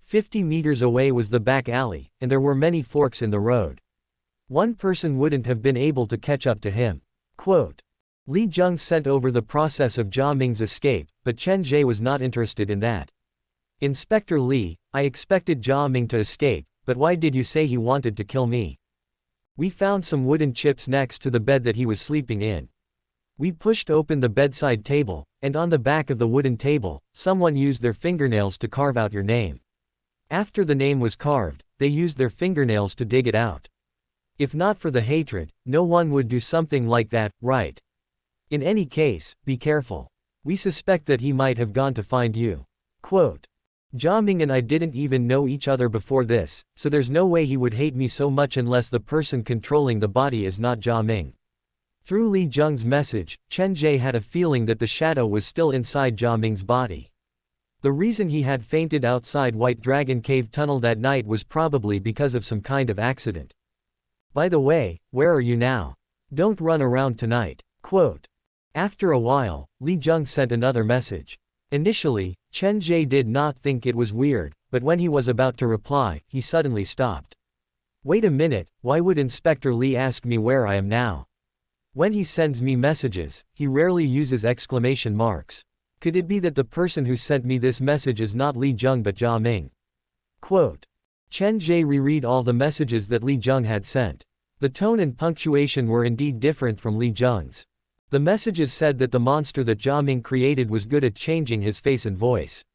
50 meters away was the back alley, and there were many forks in the road. One person wouldn't have been able to catch up to him. Quote. Li Zheng sent over the process of Jia Ming's escape, but Chen Ge was not interested in that. Inspector Li, I expected Jia Ming to escape, but why did you say he wanted to kill me? We found some wooden chips next to the bed that he was sleeping in. We pushed open the bedside table, and on the back of the wooden table, someone used their fingernails to carve out your name. After the name was carved, they used their fingernails to dig it out. If not for the hatred, no one would do something like that, right? In any case, be careful. We suspect that he might have gone to find you. Quote. Jia Ming and I didn't even know each other before this, so there's no way he would hate me so much unless the person controlling the body is not Jia Ming. Through Li Zheng's message, Chen Ge had a feeling that the shadow was still inside Jia Ming's body. The reason he had fainted outside White Dragon Cave tunnel that night was probably because of some kind of accident. By the way, where are you now? Don't run around tonight. Quote. After a while, Li Zheng sent another message. Initially, Chen Ge did not think it was weird, but when he was about to reply, he suddenly stopped. Wait a minute, why would Inspector Li ask me where I am now? When he sends me messages, he rarely uses exclamation marks. Could it be that the person who sent me this message is not Li Zheng but Jia Ming? Quote. Chen Ge reread all the messages that Li Zheng had sent. The tone and punctuation were indeed different from Li Zheng's. The messages said that the monster that Jia Ming created was good at changing his face and voice.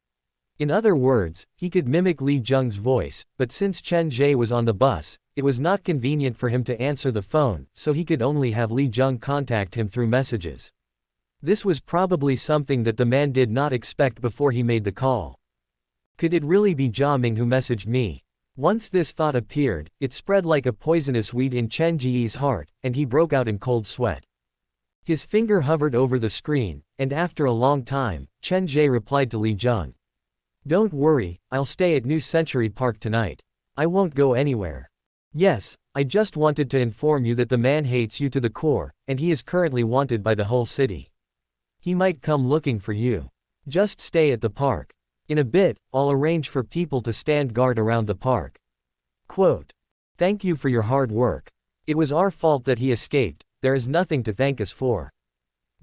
In other words, he could mimic Li Zheng's voice, but since Chen Ge was on the bus, it was not convenient for him to answer the phone, so he could only have Li Zheng contact him through messages. This was probably something that the man did not expect before he made the call. Could it really be Jia Ming who messaged me? Once this thought appeared, it spread like a poisonous weed in Chen Ge's heart, and he broke out in cold sweat. His finger hovered over the screen, and after a long time, Chen Ge replied to Li Zheng. Don't worry, I'll stay at New Century Park tonight. I won't go anywhere. Yes, I just wanted to inform you that the man hates you to the core, and he is currently wanted by the whole city. He might come looking for you. Just stay at the park. In a bit, I'll arrange for people to stand guard around the park. Quote. Thank you for your hard work. It was our fault that he escaped. There is nothing to thank us for.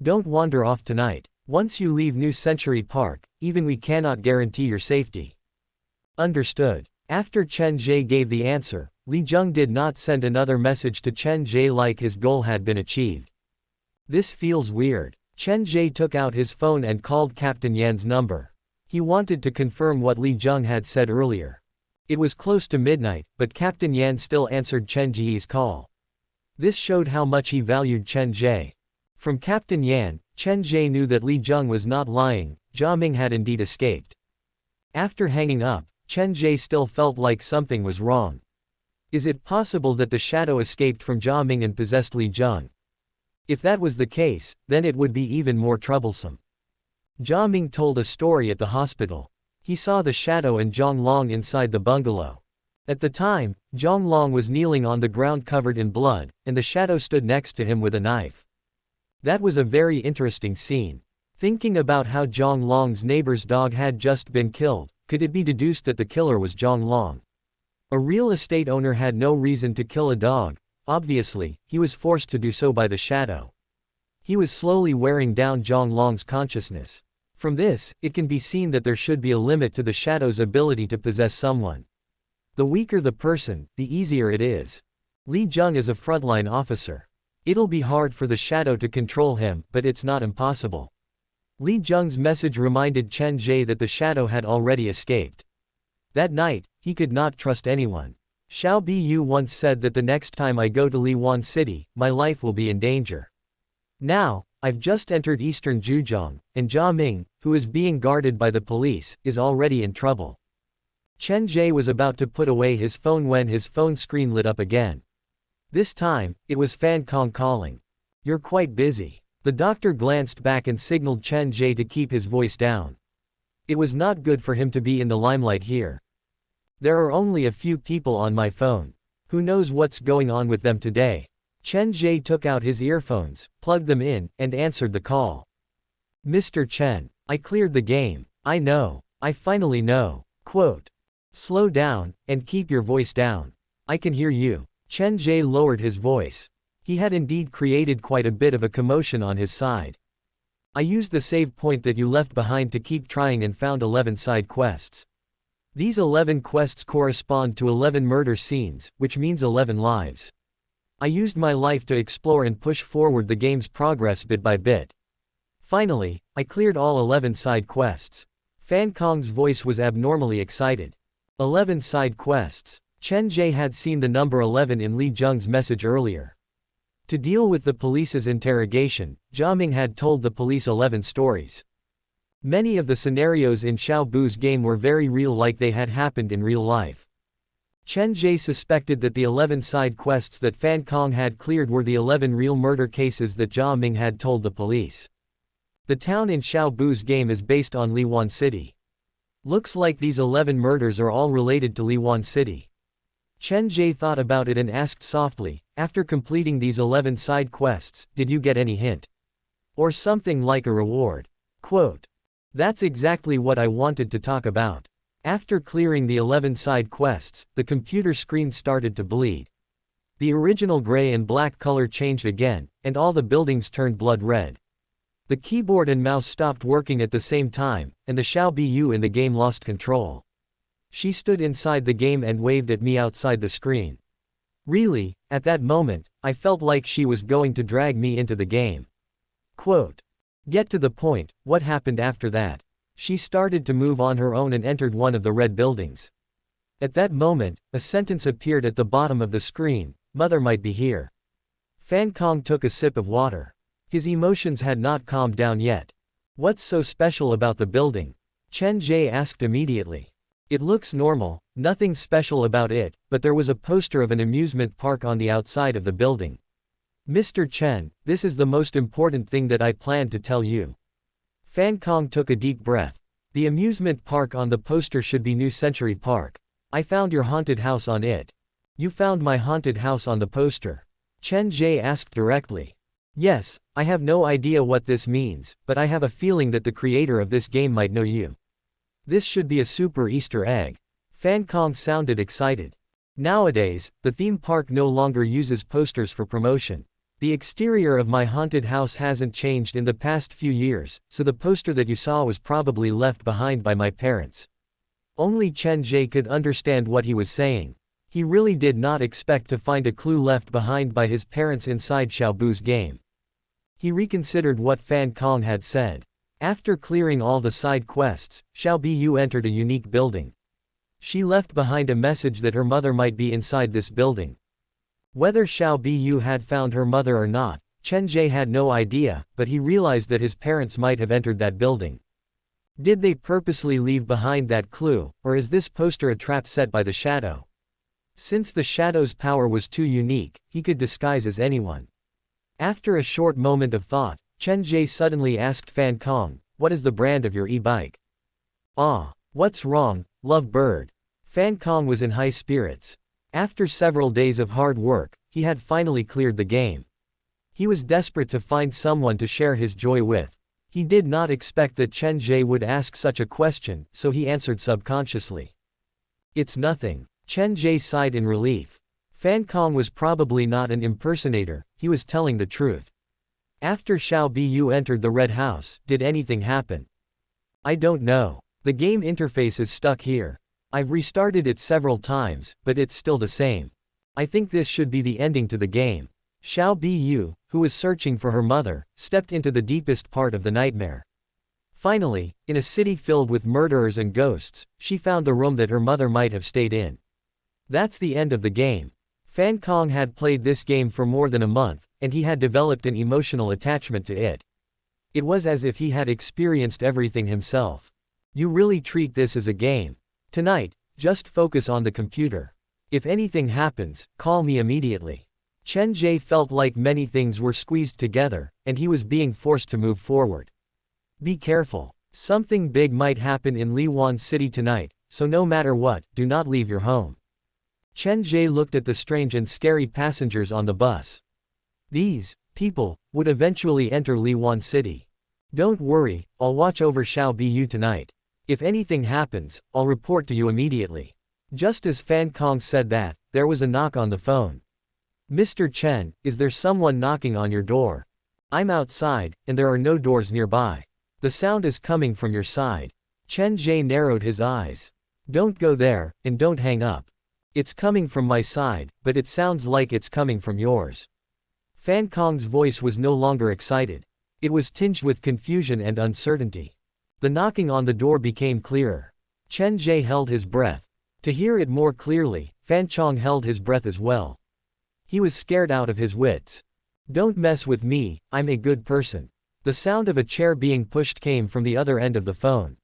Don't wander off tonight. Once you leave New Century Park, even we cannot guarantee your safety. Understood. After Chen Ge gave the answer, Li Zheng did not send another message to Chen Ge like his goal had been achieved. This feels weird. Chen Ge took out his phone and called Captain Yan's number. He wanted to confirm what Li Jung had said earlier. It was close to midnight, but Captain Yan still answered Chen Ge's call. This showed how much he valued Chen Ge. From Captain Yan, Chen Ge knew that Li Jung was not lying, Jia Ming had indeed escaped. After hanging up, Chen Ge still felt like something was wrong. Is it possible that the shadow escaped from Jia Ming and possessed Li Jung? If that was the case, then it would be even more troublesome. Jia Ming told a story at the hospital. He saw the shadow and Zhang Long inside the bungalow. At the time, Zhang Long was kneeling on the ground covered in blood, and the shadow stood next to him with a knife. That was a very interesting scene. Thinking about how Zhang Long's neighbor's dog had just been killed, could it be deduced that the killer was Zhang Long? A real estate owner had no reason to kill a dog. Obviously, he was forced to do so by the shadow. He was slowly wearing down Zhang Long's consciousness. From this, it can be seen that there should be a limit to the shadow's ability to possess someone. The weaker the person, the easier it is. Li Jung is a frontline officer. It'll be hard for the shadow to control him, but it's not impossible. Li Jung's message reminded Chen Ge that the shadow had already escaped. That night, he could not trust anyone. Xiao Bu once said that the next time I go to Liwan City, my life will be in danger. Now, I've just entered eastern Zhejiang, and Jia Ming, who is being guarded by the police, is already in trouble. Chen Ge was about to put away his phone when his phone screen lit up again. This time, it was Fan Kong calling. You're quite busy. The doctor glanced back and signaled Chen Ge to keep his voice down. It was not good for him to be in the limelight here. There are only a few people on my phone. Who knows what's going on with them today? Chen Ge took out his earphones, plugged them in, and answered the call. Mr. Chen, I cleared the game. I know. I finally know. Quote. Slow down, and keep your voice down. I can hear you. Chen Ge lowered his voice. He had indeed created quite a bit of a commotion on his side. I used the save point that you left behind to keep trying and found 11 side quests. These 11 quests correspond to 11 murder scenes, which means 11 lives. I used my life to explore and push forward the game's progress bit by bit. Finally, I cleared all 11 side quests. Fan Kong's voice was abnormally excited. 11 side quests. Chen Ge had seen the number 11 in Li Jung's message earlier. To deal with the police's interrogation, Jia Ming had told the police 11 stories. Many of the scenarios in Xiao Bu's game were very real, like they had happened in real life. Chen Ge suspected that the 11 side quests that Fan Kong had cleared were the 11 real murder cases that Jia Ming had told the police. The town in Xiao Bu's game is based on Liwan City. Looks like these 11 murders are all related to Liwan City. Chen Ge thought about it and asked softly, after completing these 11 side quests, did you get any hint? Or something like a reward? Quote. That's exactly what I wanted to talk about. After clearing the 11 side quests, the computer screen started to bleed. The original gray and black color changed again, and all the buildings turned blood red. The keyboard and mouse stopped working at the same time, and the Xiao Bu in the game lost control. She stood inside the game and waved at me outside the screen. Really, at that moment, I felt like she was going to drag me into the game. Quote. Get to the point, what happened after that? She started to move on her own and entered one of the red buildings. At that moment, a sentence appeared at the bottom of the screen, Mother might be here. Fan Kong took a sip of water. His emotions had not calmed down yet. What's so special about the building? Chen Ge asked immediately. It looks normal, nothing special about it, but there was a poster of an amusement park on the outside of the building. Mr. Chen, this is the most important thing that I planned to tell you. Fan Kong took a deep breath. The amusement park on the poster should be New Century Park. I found your haunted house on it. You found my haunted house on the poster? Chen Ge asked directly. Yes, I have no idea what this means, but I have a feeling that the creator of this game might know you. This should be a super Easter egg. Fan Kong sounded excited. Nowadays, the theme park no longer uses posters for promotion. The exterior of my haunted house hasn't changed in the past few years, so the poster that you saw was probably left behind by my parents. Only Chen Ge could understand what he was saying. He really did not expect to find a clue left behind by his parents inside Xiao Bu's game. He reconsidered what Fan Kong had said. After clearing all the side quests, Xiao Biyu entered a unique building. She left behind a message that her mother might be inside this building. Whether Xiao Biyu had found her mother or not, Chen Ge had no idea, but he realized that his parents might have entered that building. Did they purposely leave behind that clue, or is this poster a trap set by the shadow? Since the shadow's power was too unique, he could disguise as anyone. After a short moment of thought, Chen Ge suddenly asked Fan Kong, "What is the brand of your e-bike?" "Ah, what's wrong, love bird?" Fan Kong was in high spirits. After several days of hard work, he had finally cleared the game. He was desperate to find someone to share his joy with. He did not expect that Chen Ge would ask such a question, so he answered subconsciously. "It's nothing." Chen Ge sighed in relief. Fan Kong was probably not an impersonator, he was telling the truth. After Xiao Biyu entered the red house, did anything happen? "I don't know. The game interface is stuck here. I've restarted it several times, but it's still the same. I think this should be the ending to the game." Xiao Biyu, who was searching for her mother, stepped into the deepest part of the nightmare. Finally, in a city filled with murderers and ghosts, she found the room that her mother might have stayed in. That's the end of the game. Fan Kong had played this game for more than a month, and he had developed an emotional attachment to it. It was as if he had experienced everything himself. You really treat this as a game. Tonight, just focus on the computer. If anything happens, call me immediately. Chen Ge felt like many things were squeezed together, and he was being forced to move forward. Be careful. Something big might happen in Liwan City tonight, so no matter what, do not leave your home. Chen Ge looked at the strange and scary passengers on the bus. These people would eventually enter Liwan City. Don't worry, I'll watch over Xiao Biyu tonight. If anything happens, I'll report to you immediately. Just as Fan Kong said that, there was a knock on the phone. "Mr. Chen, is there someone knocking on your door?" "I'm outside, and there are no doors nearby. The sound is coming from your side." Chen Ge narrowed his eyes. "Don't go there, and don't hang up. It's coming from my side, but it sounds like it's coming from yours." Fan Kong's voice was no longer excited. It was tinged with confusion and uncertainty. The knocking on the door became clearer. Chen Ge held his breath. To hear it more clearly, Fan Chong held his breath as well. He was scared out of his wits. "Don't mess with me, I'm a good person." The sound of a chair being pushed came from the other end of the phone.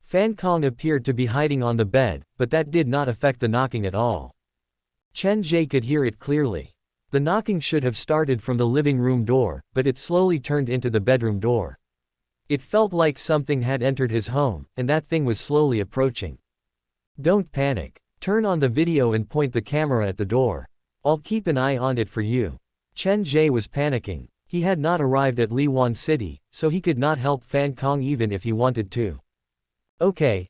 Fan Kong appeared to be hiding on the bed, but that did not affect the knocking at all. Chen Ge could hear it clearly. The knocking should have started from the living room door, but it slowly turned into the bedroom door. It felt like something had entered his home, and that thing was slowly approaching. "Don't panic. Turn on the video and point the camera at the door. I'll keep an eye on it for you." Chen Ge was panicking. He had not arrived at Liwan City, so he could not help Fan Kong even if he wanted to. Okay.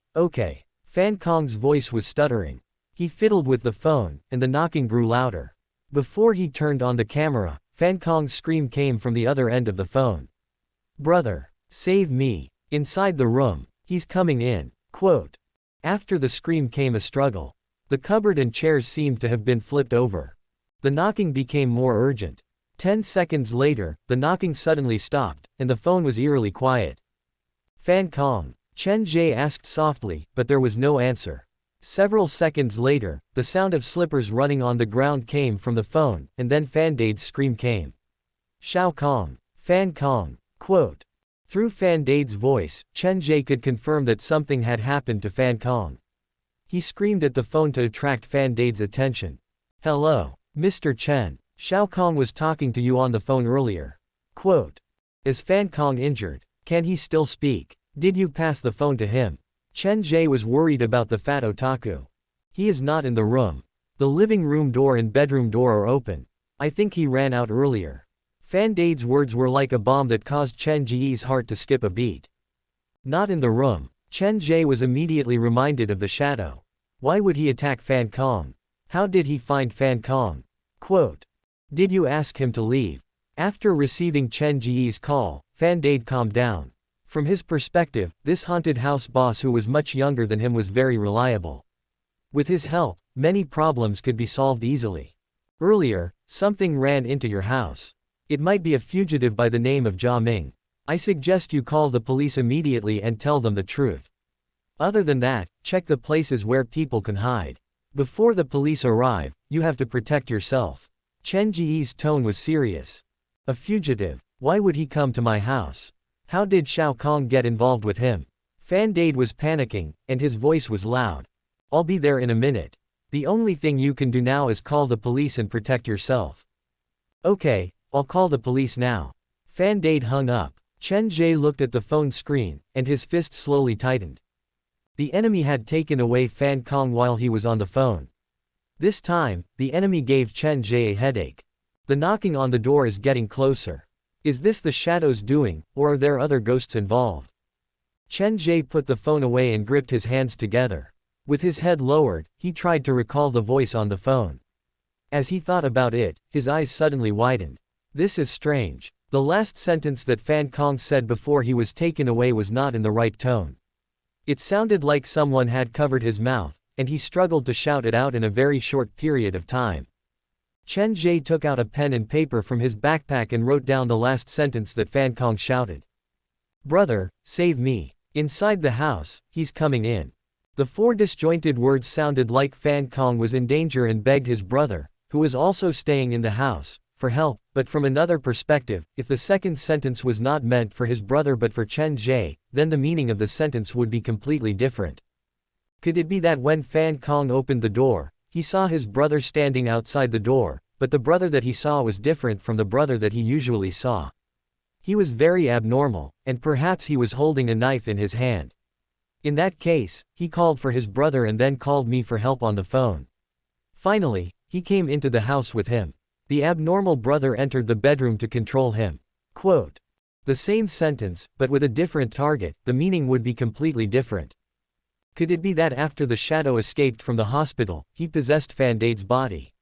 Fan Kong's voice was stuttering. He fiddled with the phone, and the knocking grew louder. Before he turned on the camera, Fan Kong's scream came from the other end of the phone. "Brother, save me. Inside the room, he's coming in." Quote. After the scream came a struggle. The cupboard and chairs seemed to have been flipped over. The knocking became more urgent. 10 seconds later, the knocking suddenly stopped, and the phone was eerily quiet. "Fan Kong?" Chen Ge asked softly, but there was no answer. Several seconds later, the sound of slippers running on the ground came from the phone, and then Fan Dade's scream came. "Xiao Kong. Fan Kong." Quote. Through Fan Dade's voice, Chen Ge could confirm that something had happened to Fan Kong. He screamed at the phone to attract Fan Dade's attention. "Hello, Mr. Chen. Xiao Kong was talking to you on the phone earlier." Quote. "Is Fan Kong injured? Can he still speak? Did you pass the phone to him?" Chen Ge was worried about the fat otaku. "He is not in the room. The living room door and bedroom door are open. I think he ran out earlier." Fan Dade's words were like a bomb that caused Chen Ge's heart to skip a beat. Not in the room. Chen Ge was immediately reminded of the shadow. Why would he attack Fan Kong? How did he find Fan Kong? Quote. "Did you ask him to leave?" After receiving Chen Ge's call, Fan Dade calmed down. From his perspective, this haunted house boss who was much younger than him was very reliable. With his help, many problems could be solved easily. "Earlier, something ran into your house. It might be a fugitive by the name of Jia Ming. I suggest you call the police immediately and tell them the truth. Other than that, check the places where people can hide. Before the police arrive, you have to protect yourself. Chen Ge's tone was serious. A fugitive? Why would he come to my house? How did Xiao Kong get involved with him? Fan Dade was panicking, and his voice was loud. I'll be there in a minute. The only thing you can do now is call the police and protect yourself. Okay, I'll call the police now. Fan Dade hung up. Chen Ge looked at the phone screen, and his fist slowly tightened. The enemy had taken away Fan Kong while he was on the phone. This time, the enemy gave Chen Ge a headache. The knocking on the door is getting closer. Is this the shadows doing, or are there other ghosts involved? Chen Ge put the phone away and gripped his hands together. With his head lowered, he tried to recall the voice on the phone. As he thought about it, his eyes suddenly widened. This is strange. The last sentence that Fan Kong said before he was taken away was not in the right tone. It sounded like someone had covered his mouth, and he struggled to shout it out in a very short period of time. Chen Ge took out a pen and paper from his backpack and wrote down the last sentence that Fan Kong shouted. Brother, save me. Inside the house, he's coming in. The four disjointed words sounded like Fan Kong was in danger and begged his brother, who was also staying in the house, for help, but from another perspective, if the second sentence was not meant for his brother but for Chen Ge, then the meaning of the sentence would be completely different. Could it be that when Fan Kong opened the door, he saw his brother standing outside the door, but the brother that he saw was different from the brother that he usually saw? He was very abnormal, and perhaps he was holding a knife in his hand. In that case, he called for his brother and then called me for help on the phone. Finally, he came into the house with him. The abnormal brother entered the bedroom to control him. Quote. The same sentence, but with a different target, the meaning would be completely different. Could it be that after the shadow escaped from the hospital, he possessed Fan Dade's body?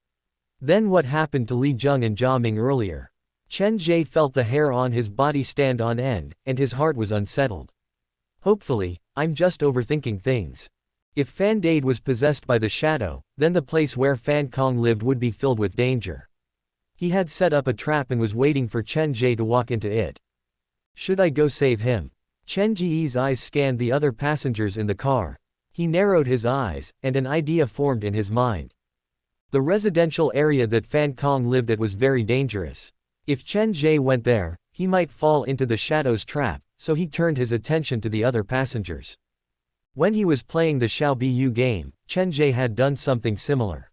Then what happened to Li Jung and Jia Ming earlier? Chen Ge felt the hair on his body stand on end, and his heart was unsettled. Hopefully, I'm just overthinking things. If Fan Dade was possessed by the shadow, then the place where Fan Kong lived would be filled with danger. He had set up a trap and was waiting for Chen Ge to walk into it. Should I go save him? Chen Ge's eyes scanned the other passengers in the car. He narrowed his eyes, and an idea formed in his mind. The residential area that Fan Kong lived at was very dangerous. If Chen Ge went there, he might fall into the shadow's trap, so he turned his attention to the other passengers. When he was playing the Xiao Bu game, Chen Ge had done something similar.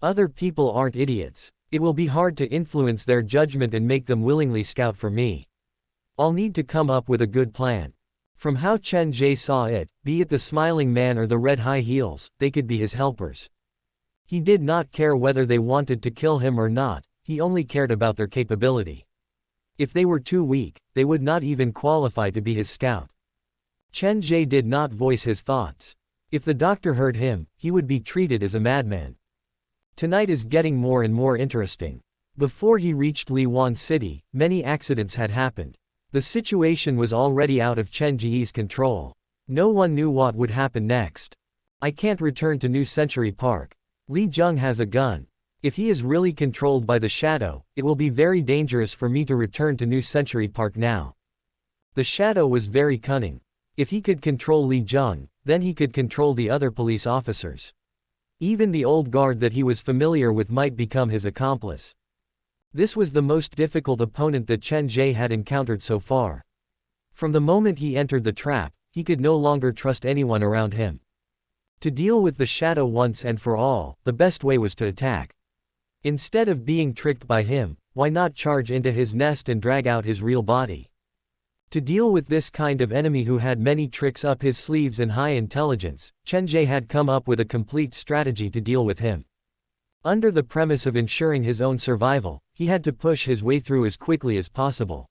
Other people aren't idiots. It will be hard to influence their judgment and make them willingly scout for me. I'll need to come up with a good plan. From how Chen Ge saw it, be it the smiling man or the red high heels, they could be his helpers. He did not care whether they wanted to kill him or not, he only cared about their capability. If they were too weak, they would not even qualify to be his scout. Chen Ge did not voice his thoughts. If the doctor heard him, he would be treated as a madman. Tonight is getting more and more interesting. Before he reached Liwan City, many accidents had happened. The situation was already out of Chen Ge's control. No one knew what would happen next. I can't return to New Century Park. Li Jung has a gun. If he is really controlled by the shadow, it will be very dangerous for me to return to New Century Park now. The shadow was very cunning. If he could control Li Jung, then he could control the other police officers. Even the old guard that he was familiar with might become his accomplice. This was the most difficult opponent that Chen Ge had encountered so far. From the moment he entered the trap, he could no longer trust anyone around him. To deal with the shadow once and for all, the best way was to attack. Instead of being tricked by him, why not charge into his nest and drag out his real body? To deal with this kind of enemy who had many tricks up his sleeves and high intelligence, Chen Ge had come up with a complete strategy to deal with him. Under the premise of ensuring his own survival, he had to push his way through as quickly as possible.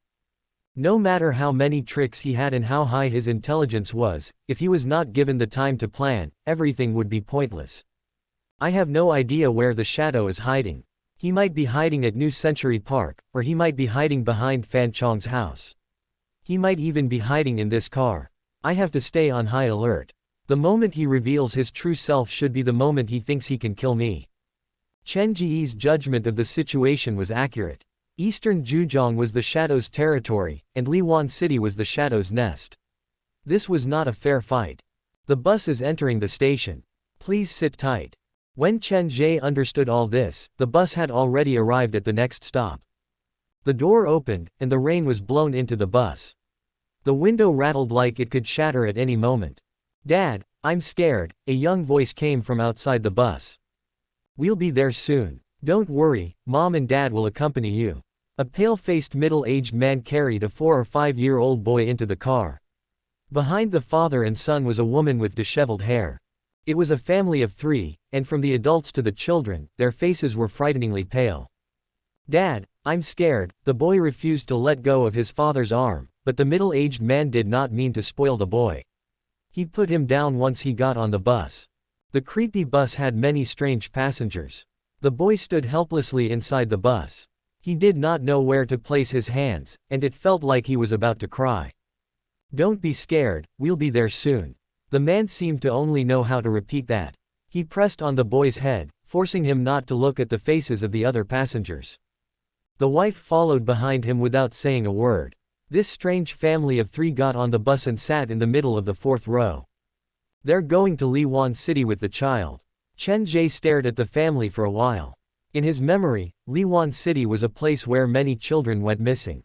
No matter how many tricks he had and how high his intelligence was, if he was not given the time to plan, everything would be pointless. I have no idea where the shadow is hiding. He might be hiding at New Century Park, or he might be hiding behind Fan Chong's house. He might even be hiding in this car. I have to stay on high alert. The moment he reveals his true self should be the moment he thinks he can kill me. Chen Ge's judgment of the situation was accurate. Eastern Zhejiang was the Shadow's territory, and Liwan City was the Shadow's nest. This was not a fair fight. The bus is entering the station. Please sit tight. When Chen Ge understood all this, the bus had already arrived at the next stop. The door opened, and the rain was blown into the bus. The window rattled like it could shatter at any moment. "Dad, I'm scared," a young voice came from outside the bus. "We'll be there soon. Don't worry, Mom and Dad will accompany you." A pale-faced middle-aged man carried a 4 or 5-year-old boy into the car. Behind the father and son was a woman with disheveled hair. It was a family of 3, and from the adults to the children, their faces were frighteningly pale. "Dad, I'm scared." The boy refused to let go of his father's arm, but the middle-aged man did not mean to spoil the boy. He put him down once he got on the bus. The creepy bus had many strange passengers. The boy stood helplessly inside the bus. He did not know where to place his hands, and it felt like he was about to cry. "Don't be scared, we'll be there soon." The man seemed to only know how to repeat that. He pressed on the boy's head, forcing him not to look at the faces of the other passengers. The wife followed behind him without saying a word. This strange family of 3 got on the bus and sat in the middle of the 4th row. "They're going to Liwan City with the child." Chen Ge stared at the family for a while. In his memory, Liwan City was a place where many children went missing.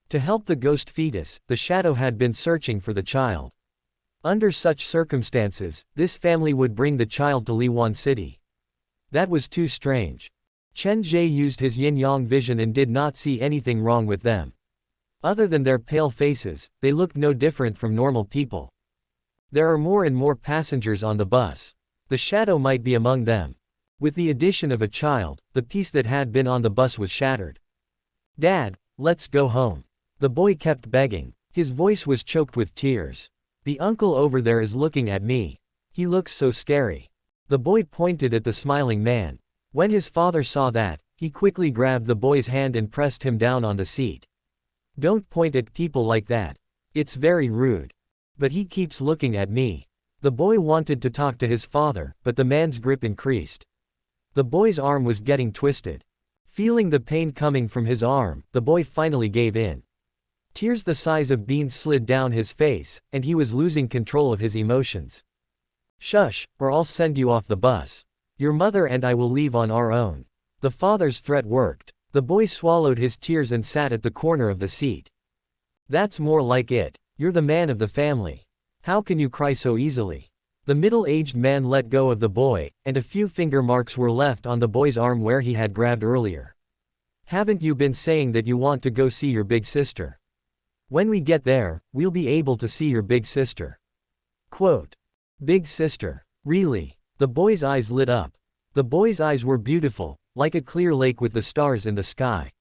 To help the ghost fetus, the Shadow had been searching for the child. Under such circumstances, this family would bring the child to Liwan City. That was too strange. Chen Ge used his yin-yang vision and did not see anything wrong with them. Other than their pale faces, they looked no different from normal people. There are more and more passengers on the bus. The Shadow might be among them. With the addition of a child, the peace that had been on the bus was shattered. "Dad, let's go home." The boy kept begging. His voice was choked with tears. "The uncle over there is looking at me. He looks so scary." The boy pointed at the smiling man. When his father saw that, he quickly grabbed the boy's hand and pressed him down on the seat. "Don't point at people like that. It's very rude." "But he keeps looking at me." The boy wanted to talk to his father, but the man's grip increased. The boy's arm was getting twisted. Feeling the pain coming from his arm, the boy finally gave in. Tears the size of beans slid down his face, and he was losing control of his emotions. "Shush, or I'll send you off the bus. Your mother and I will leave on our own." The father's threat worked. The boy swallowed his tears and sat at the corner of the seat. "That's more like it. You're the man of the family. How can you cry so easily?" The middle-aged man let go of the boy, and a few finger marks were left on the boy's arm where he had grabbed earlier. "Haven't you been saying that you want to go see your big sister? When we get there, we'll be able to see your big sister." Quote. Big sister. Really? The boy's eyes lit up. The boy's eyes were beautiful, like a clear lake with the stars in the sky.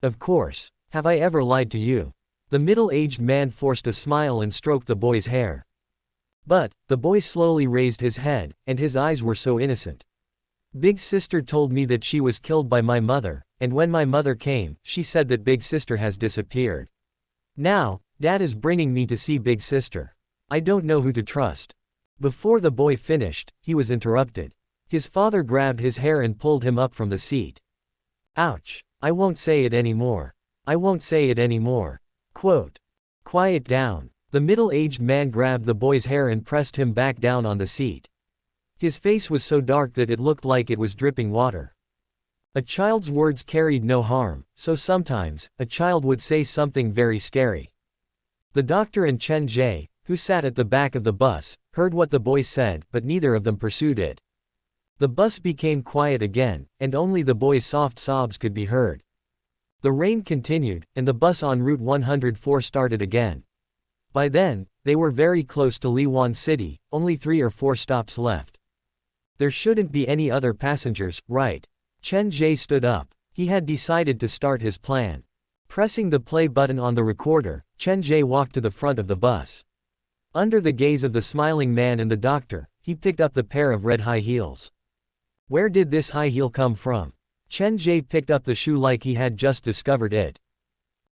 "Of course. Have I ever lied to you?" The middle-aged man forced a smile and stroked the boy's hair. But, the boy slowly raised his head, and his eyes were so innocent. "Big sister told me that she was killed by my mother, and when my mother came, she said that big sister has disappeared. Now, Dad is bringing me to see big sister. I don't know who to trust." Before the boy finished, he was interrupted. His father grabbed his hair and pulled him up from the seat. "Ouch. I won't say it anymore. I won't say it anymore." Quote. Quiet down. The middle-aged man grabbed the boy's hair and pressed him back down on the seat. His face was so dark that it looked like it was dripping water. A child's words carried no harm, so sometimes, a child would say something very scary. The doctor and Chen Ge, who sat at the back of the bus, heard what the boy said, but neither of them pursued it. The bus became quiet again, and only the boy's soft sobs could be heard. The rain continued, and the bus on Route 104 started again. By then, they were very close to Liwan City, only 3 or 4 stops left. There shouldn't be any other passengers, right? Chen Ge stood up. He had decided to start his plan. Pressing the play button on the recorder, Chen Ge walked to the front of the bus. Under the gaze of the smiling man and the doctor, he picked up the pair of red high heels. Where did this high heel come from? Chen Ge picked up the shoe like he had just discovered it.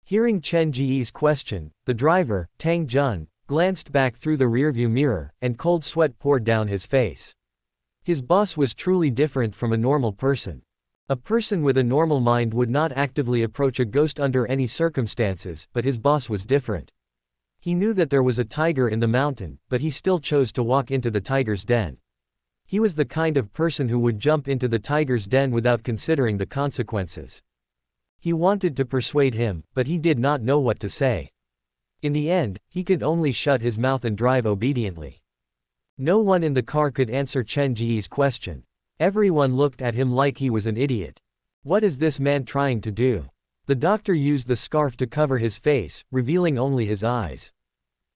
Hearing Chen Ge's question, the driver, Tang Jun, glanced back through the rearview mirror, and cold sweat poured down his face. His boss was truly different from a normal person. A person with a normal mind would not actively approach a ghost under any circumstances, but his boss was different. He knew that there was a tiger in the mountain, but he still chose to walk into the tiger's den. He was the kind of person who would jump into the tiger's den without considering the consequences. He wanted to persuade him, but he did not know what to say. In the end, he could only shut his mouth and drive obediently. No one in the car could answer Chen Ge's question. Everyone looked at him like he was an idiot. What is this man trying to do? The doctor used the scarf to cover his face, revealing only his eyes.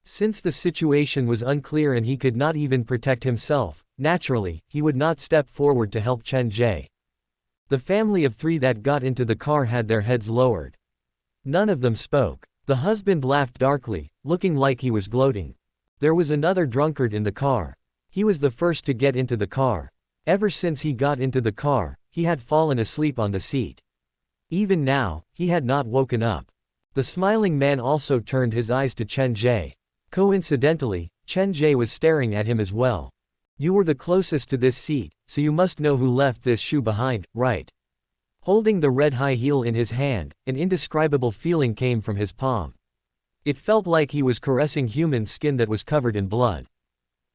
Since the situation was unclear and he could not even protect himself, naturally, he would not step forward to help Chen Ge. The family of 3 that got into the car had their heads lowered. None of them spoke. The husband laughed darkly, looking like he was gloating. There was another drunkard in the car. He was the first to get into the car. Ever since he got into the car, he had fallen asleep on the seat. Even now, he had not woken up. The smiling man also turned his eyes to Chen Ge. Coincidentally, Chen Ge was staring at him as well. You were the closest to this seat, so you must know who left this shoe behind, right? Holding the red high heel in his hand, an indescribable feeling came from his palm. It felt like he was caressing human skin that was covered in blood.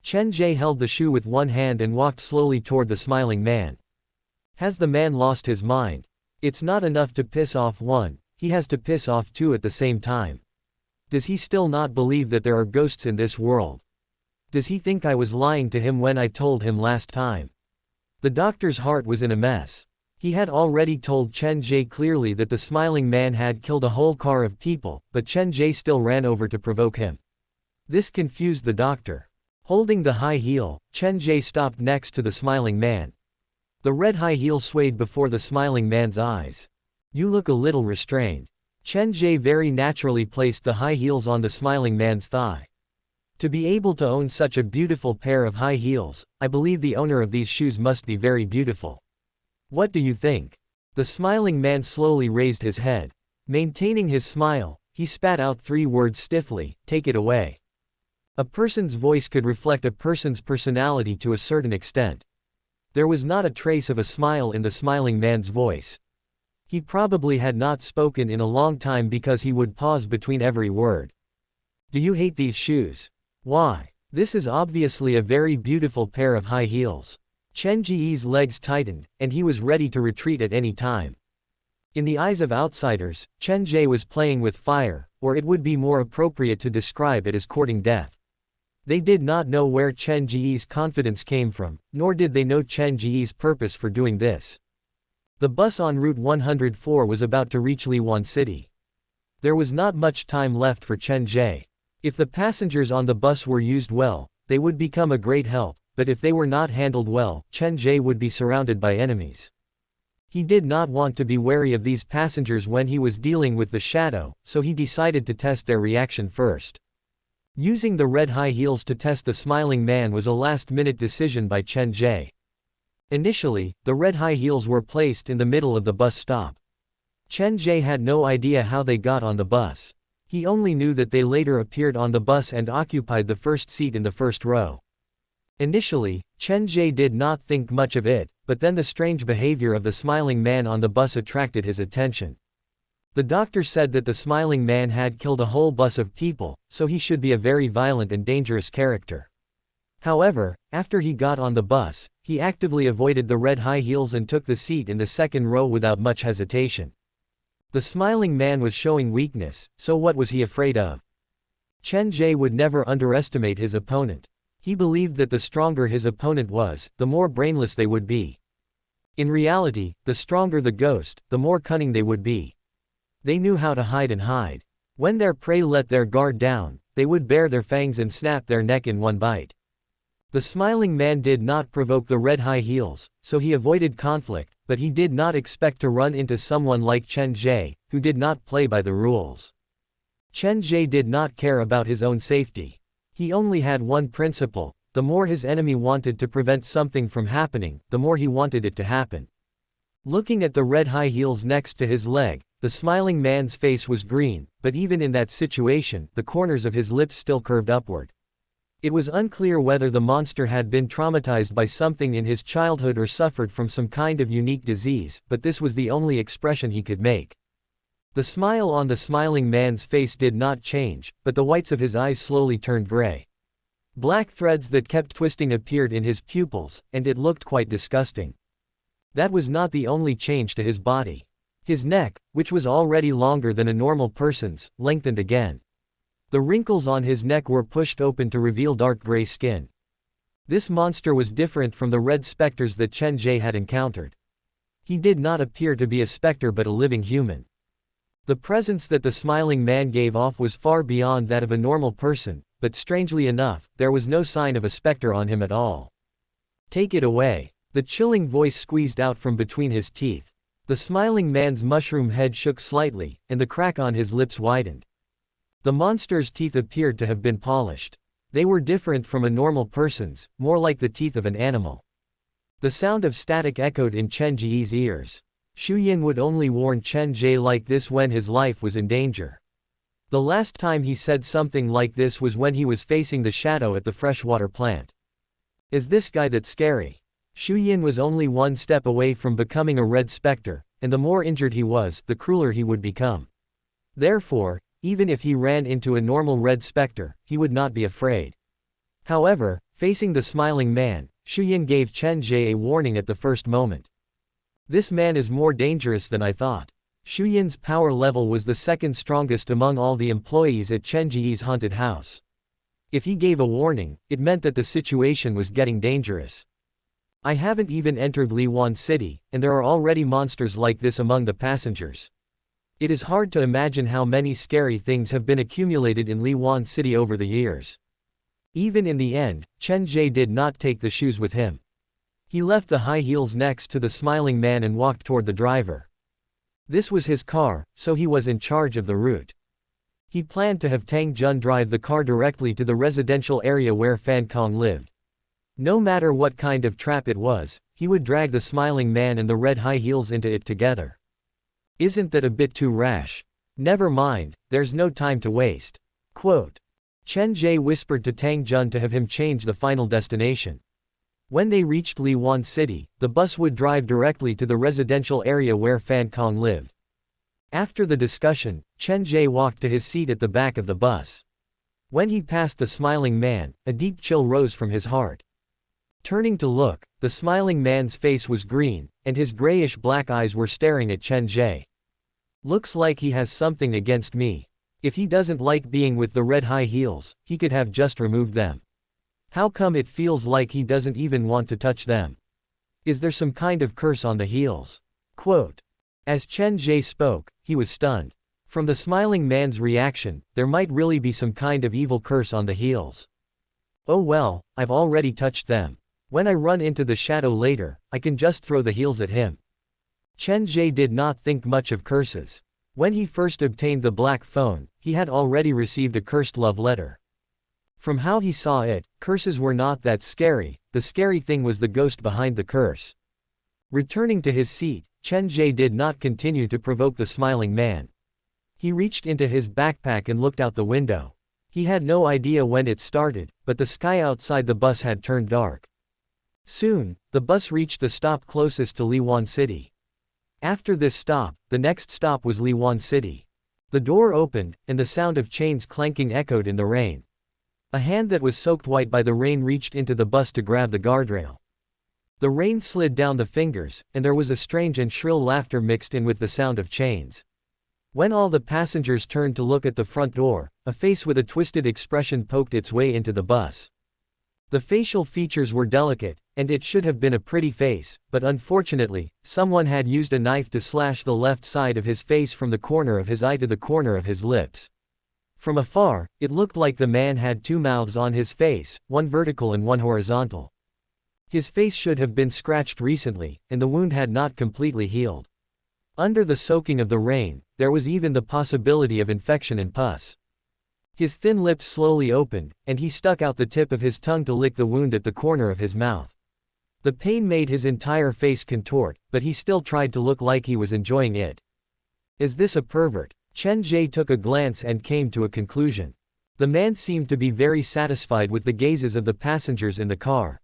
Chen Ge held the shoe with one hand and walked slowly toward the smiling man. Has the man lost his mind? It's not enough to piss off one, he has to piss off 2 at the same time. Does he still not believe that there are ghosts in this world? Does he think I was lying to him when I told him last time? The doctor's heart was in a mess. He had already told Chen Ge clearly that the smiling man had killed a whole car of people, but Chen Ge still ran over to provoke him. This confused the doctor. Holding the high heel, Chen Ge stopped next to the smiling man. The red high heel swayed before the smiling man's eyes. You look a little restrained. Chen Ge very naturally placed the high heels on the smiling man's thigh. To be able to own such a beautiful pair of high heels, I believe the owner of these shoes must be very beautiful. What do you think? The smiling man slowly raised his head. Maintaining his smile, he spat out 3 words stiffly, take it away. A person's voice could reflect a person's personality to a certain extent. There was not a trace of a smile in the smiling man's voice. He probably had not spoken in a long time because he would pause between every word. Do you hate these shoes? Why? This is obviously a very beautiful pair of high heels. Chen Ge's legs tightened, and he was ready to retreat at any time. In the eyes of outsiders, Chen Ge was playing with fire, or it would be more appropriate to describe it as courting death. They did not know where Chen Ge's confidence came from, nor did they know Chen Ge's purpose for doing this. The bus on Route 104 was about to reach Liwan City. There was not much time left for Chen Ge. If the passengers on the bus were used well, they would become a great help, but if they were not handled well, Chen Ge would be surrounded by enemies. He did not want to be wary of these passengers when he was dealing with the shadow, so he decided to test their reaction first. Using the red high heels to test the smiling man was a last-minute decision by Chen Ge. Initially, the red high heels were placed in the middle of the bus stop. Chen Ge had no idea how they got on the bus. He only knew that they later appeared on the bus and occupied the first seat in the first row. Initially, Chen Ge did not think much of it, but then the strange behavior of the smiling man on the bus attracted his attention. The doctor said that the smiling man had killed a whole bus of people, so he should be a very violent and dangerous character. However, after he got on the bus, he actively avoided the red high heels and took the seat in the second row without much hesitation. The smiling man was showing weakness, so what was he afraid of? Chen Ge would never underestimate his opponent. He believed that the stronger his opponent was, the more brainless they would be. In reality, the stronger the ghost, the more cunning they would be. They knew how to hide and hide. When their prey let their guard down, they would bare their fangs and snap their neck in one bite. The smiling man did not provoke the red high heels, so he avoided conflict, but he did not expect to run into someone like Chen Ge, who did not play by the rules. Chen Ge did not care about his own safety. He only had one principle: the more his enemy wanted to prevent something from happening, the more he wanted it to happen. Looking at the red high heels next to his leg, the smiling man's face was green, but even in that situation, the corners of his lips still curved upward. It was unclear whether the monster had been traumatized by something in his childhood or suffered from some kind of unique disease, but this was the only expression he could make. The smile on the smiling man's face did not change, but the whites of his eyes slowly turned gray. Black threads that kept twisting appeared in his pupils, and it looked quite disgusting. That was not the only change to his body. His neck, which was already longer than a normal person's, lengthened again. The wrinkles on his neck were pushed open to reveal dark gray skin. This monster was different from the red specters that Chen Ge had encountered. He did not appear to be a specter but a living human. The presence that the smiling man gave off was far beyond that of a normal person, but strangely enough, there was no sign of a specter on him at all. "Take it away." The chilling voice squeezed out from between his teeth. The smiling man's mushroom head shook slightly, and the crack on his lips widened. The monster's teeth appeared to have been polished. They were different from a normal person's, more like the teeth of an animal. The sound of static echoed in Chen Ge's ears. Xu Yin would only warn Chen Ge like this when his life was in danger. The last time he said something like this was when he was facing the shadow at the freshwater plant. "Is this guy that scary?" Xu Yin was only one step away from becoming a red specter, and the more injured he was, the crueler he would become. Therefore, even if he ran into a normal red specter, he would not be afraid. However, facing the smiling man, Xu Yin gave Chen Ge a warning at the first moment. "This man is more dangerous than I thought." Xu Yin's power level was the second strongest among all the employees at Chen Ge's haunted house. If he gave a warning, it meant that the situation was getting dangerous. "I haven't even entered Liwan City, and there are already monsters like this among the passengers. It is hard to imagine how many scary things have been accumulated in Liwan City over the years." Even in the end, Chen Ge did not take the shoes with him. He left the high heels next to the smiling man and walked toward the driver. This was his car, so he was in charge of the route. He planned to have Tang Jun drive the car directly to the residential area where Fan Kong lived. No matter what kind of trap it was, he would drag the smiling man and the red high heels into it together. "Isn't that a bit too rash? Never mind, there's no time to waste." Quote. Chen Ge whispered to Tang Jun to have him change the final destination. When they reached Liwan City, the bus would drive directly to the residential area where Fan Kong lived. After the discussion, Chen Ge walked to his seat at the back of the bus. When he passed the smiling man, a deep chill rose from his heart. Turning to look, the smiling man's face was green, and his grayish-black eyes were staring at Chen Ge. "Looks like he has something against me. If he doesn't like being with the red high heels, he could have just removed them. How come it feels like he doesn't even want to touch them? Is there some kind of curse on the heels?" Quote. As Chen Ge spoke, he was stunned. From the smiling man's reaction, there might really be some kind of evil curse on the heels. "Oh well, I've already touched them. When I run into the shadow later, I can just throw the heels at him." Chen Ge did not think much of curses. When he first obtained the black phone, he had already received a cursed love letter. From how he saw it, curses were not that scary, the scary thing was the ghost behind the curse. Returning to his seat, Chen Ge did not continue to provoke the smiling man. He reached into his backpack and looked out the window. He had no idea when it started, but the sky outside the bus had turned dark. Soon, the bus reached the stop closest to Liwan City. After this stop, the next stop was Liwan City. The door opened, and the sound of chains clanking echoed in the rain. A hand that was soaked white by the rain reached into the bus to grab the guardrail. The rain slid down the fingers, and there was a strange and shrill laughter mixed in with the sound of chains. When all the passengers turned to look at the front door, a face with a twisted expression poked its way into the bus. The facial features were delicate, and it should have been a pretty face, but unfortunately, someone had used a knife to slash the left side of his face from the corner of his eye to the corner of his lips. From afar, it looked like the man had two mouths on his face, one vertical and one horizontal. His face should have been scratched recently, and the wound had not completely healed. Under the soaking of the rain, there was even the possibility of infection and pus. His thin lips slowly opened, and he stuck out the tip of his tongue to lick the wound at the corner of his mouth. The pain made his entire face contort, but he still tried to look like he was enjoying it. Is this a pervert? Chen Ge took a glance and came to a conclusion. The man seemed to be very satisfied with the gazes of the passengers in the car.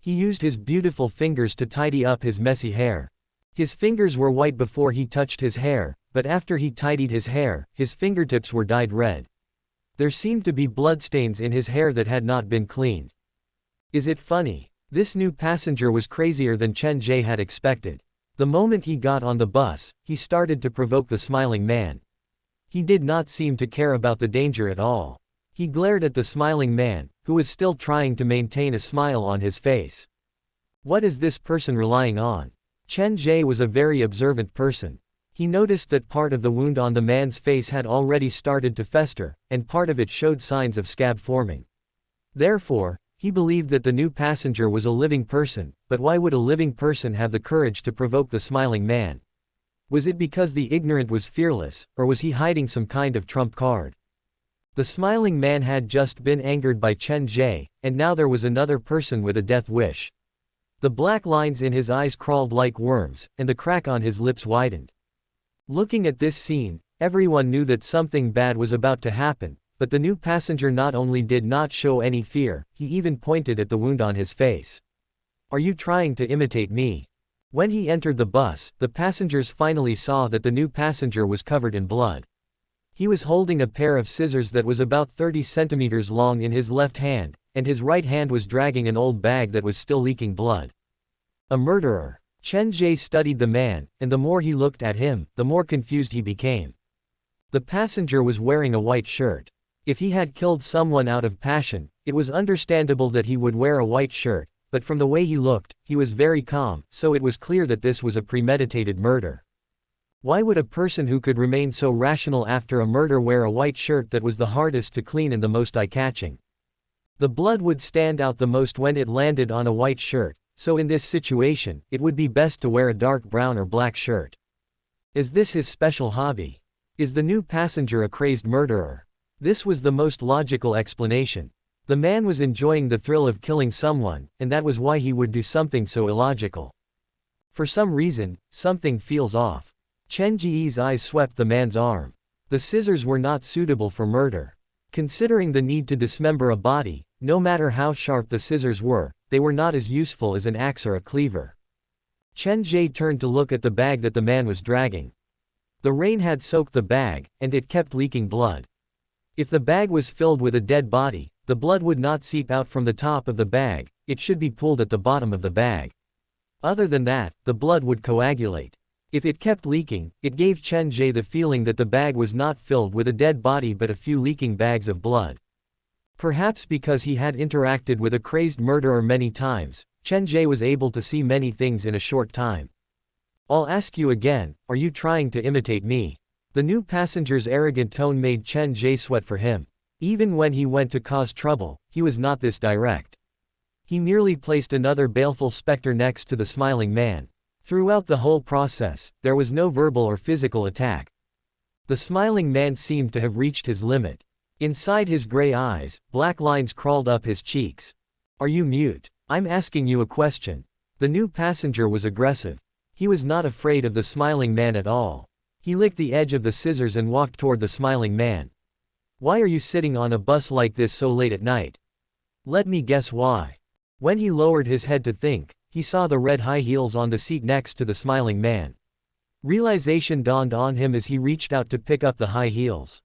He used his beautiful fingers to tidy up his messy hair. His fingers were white before he touched his hair, but after he tidied his hair, his fingertips were dyed red. There seemed to be bloodstains in his hair that had not been cleaned. Is it funny? This new passenger was crazier than Chen Ge had expected. The moment he got on the bus, he started to provoke the smiling man. He did not seem to care about the danger at all. He glared at the smiling man, who was still trying to maintain a smile on his face. What is this person relying on? Chen Ge was a very observant person. He noticed that part of the wound on the man's face had already started to fester, and part of it showed signs of scab forming. Therefore, he believed that the new passenger was a living person, but why would a living person have the courage to provoke the smiling man? Was it because the ignorant was fearless, or was he hiding some kind of trump card? The smiling man had just been angered by Chen Ge, and now there was another person with a death wish. The black lines in his eyes crawled like worms, and the crack on his lips widened. Looking at this scene, everyone knew that something bad was about to happen, but the new passenger not only did not show any fear, he even pointed at the wound on his face. Are you trying to imitate me? When he entered the bus, the passengers finally saw that the new passenger was covered in blood. He was holding a pair of scissors that was about 30 centimeters long in his left hand, and his right hand was dragging an old bag that was still leaking blood. A murderer. Chen Ge studied the man, and the more he looked at him, the more confused he became. The passenger was wearing a white shirt. If he had killed someone out of passion, it was understandable that he would wear a white shirt, but from the way he looked, he was very calm, so it was clear that this was a premeditated murder. Why would a person who could remain so rational after a murder wear a white shirt that was the hardest to clean and the most eye-catching? The blood would stand out the most when it landed on a white shirt, so in this situation, it would be best to wear a dark brown or black shirt. Is this his special hobby? Is the new passenger a crazed murderer? This was the most logical explanation. The man was enjoying the thrill of killing someone, and that was why he would do something so illogical. For some reason, something feels off. Chen Ge's eyes swept the man's arm. The scissors were not suitable for murder. Considering the need to dismember a body, no matter how sharp the scissors were, they were not as useful as an axe or a cleaver. Chen Ge turned to look at the bag that the man was dragging. The rain had soaked the bag, and it kept leaking blood. If the bag was filled with a dead body, the blood would not seep out from the top of the bag, it should be pooled at the bottom of the bag. Other than that, the blood would coagulate. If it kept leaking, it gave Chen Ge the feeling that the bag was not filled with a dead body but a few leaking bags of blood. Perhaps because he had interacted with a crazed murderer many times, Chen Ge was able to see many things in a short time. I'll ask you again, are you trying to imitate me? The new passenger's arrogant tone made Chen Ge sweat for him. Even when he went to cause trouble, he was not this direct. He merely placed another baleful specter next to the smiling man. Throughout the whole process, there was no verbal or physical attack. The smiling man seemed to have reached his limit. Inside his gray eyes, black lines crawled up his cheeks. Are you mute? I'm asking you a question. The new passenger was aggressive. He was not afraid of the smiling man at all. He licked the edge of the scissors and walked toward the smiling man. Why are you sitting on a bus like this so late at night? Let me guess why. When he lowered his head to think, he saw the red high heels on the seat next to the smiling man. Realization dawned on him as he reached out to pick up the high heels.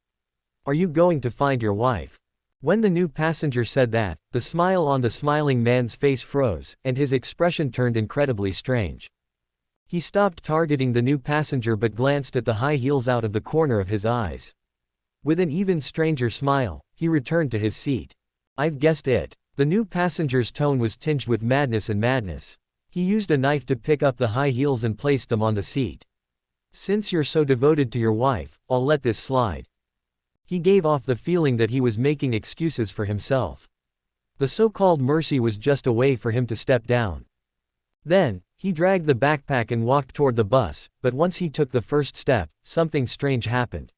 Are you going to find your wife? When the new passenger said that, the smile on the smiling man's face froze, and his expression turned incredibly strange. He stopped targeting the new passenger but glanced at the high heels out of the corner of his eyes. With an even stranger smile, he returned to his seat. I've guessed it. The new passenger's tone was tinged with madness. He used a knife to pick up the high heels and place them on the seat. Since you're so devoted to your wife, I'll let this slide. He gave off the feeling that he was making excuses for himself. The so-called mercy was just a way for him to step down. Then, he dragged the backpack and walked toward the bus, but once he took the first step, something strange happened.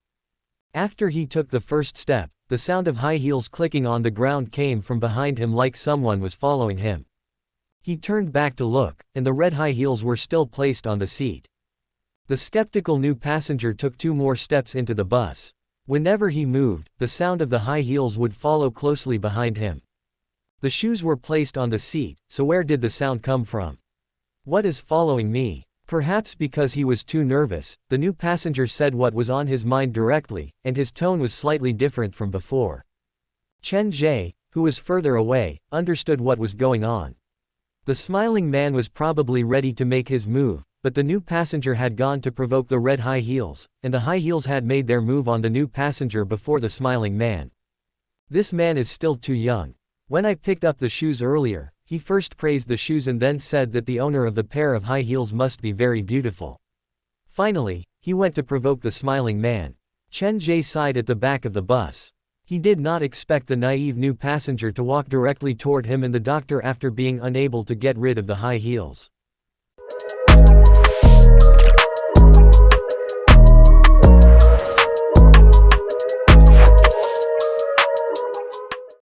After he took the first step, the sound of high heels clicking on the ground came from behind him like someone was following him. He turned back to look, and the red high heels were still placed on the seat. The skeptical new passenger took 2 more steps into the bus. Whenever he moved, the sound of the high heels would follow closely behind him. The shoes were placed on the seat, so where did the sound come from? What is following me? Perhaps because he was too nervous, the new passenger said what was on his mind directly, and his tone was slightly different from before. Chen Ge, who was further away, understood what was going on. The smiling man was probably ready to make his move, but the new passenger had gone to provoke the red high heels, and the high heels had made their move on the new passenger before the smiling man. This man is still too young. When I picked up the shoes earlier, he first praised the shoes and then said that the owner of the pair of high heels must be very beautiful. Finally, he went to provoke the smiling man. Chen Ge sighed at the back of the bus. He did not expect the naive new passenger to walk directly toward him and the doctor after being unable to get rid of the high heels.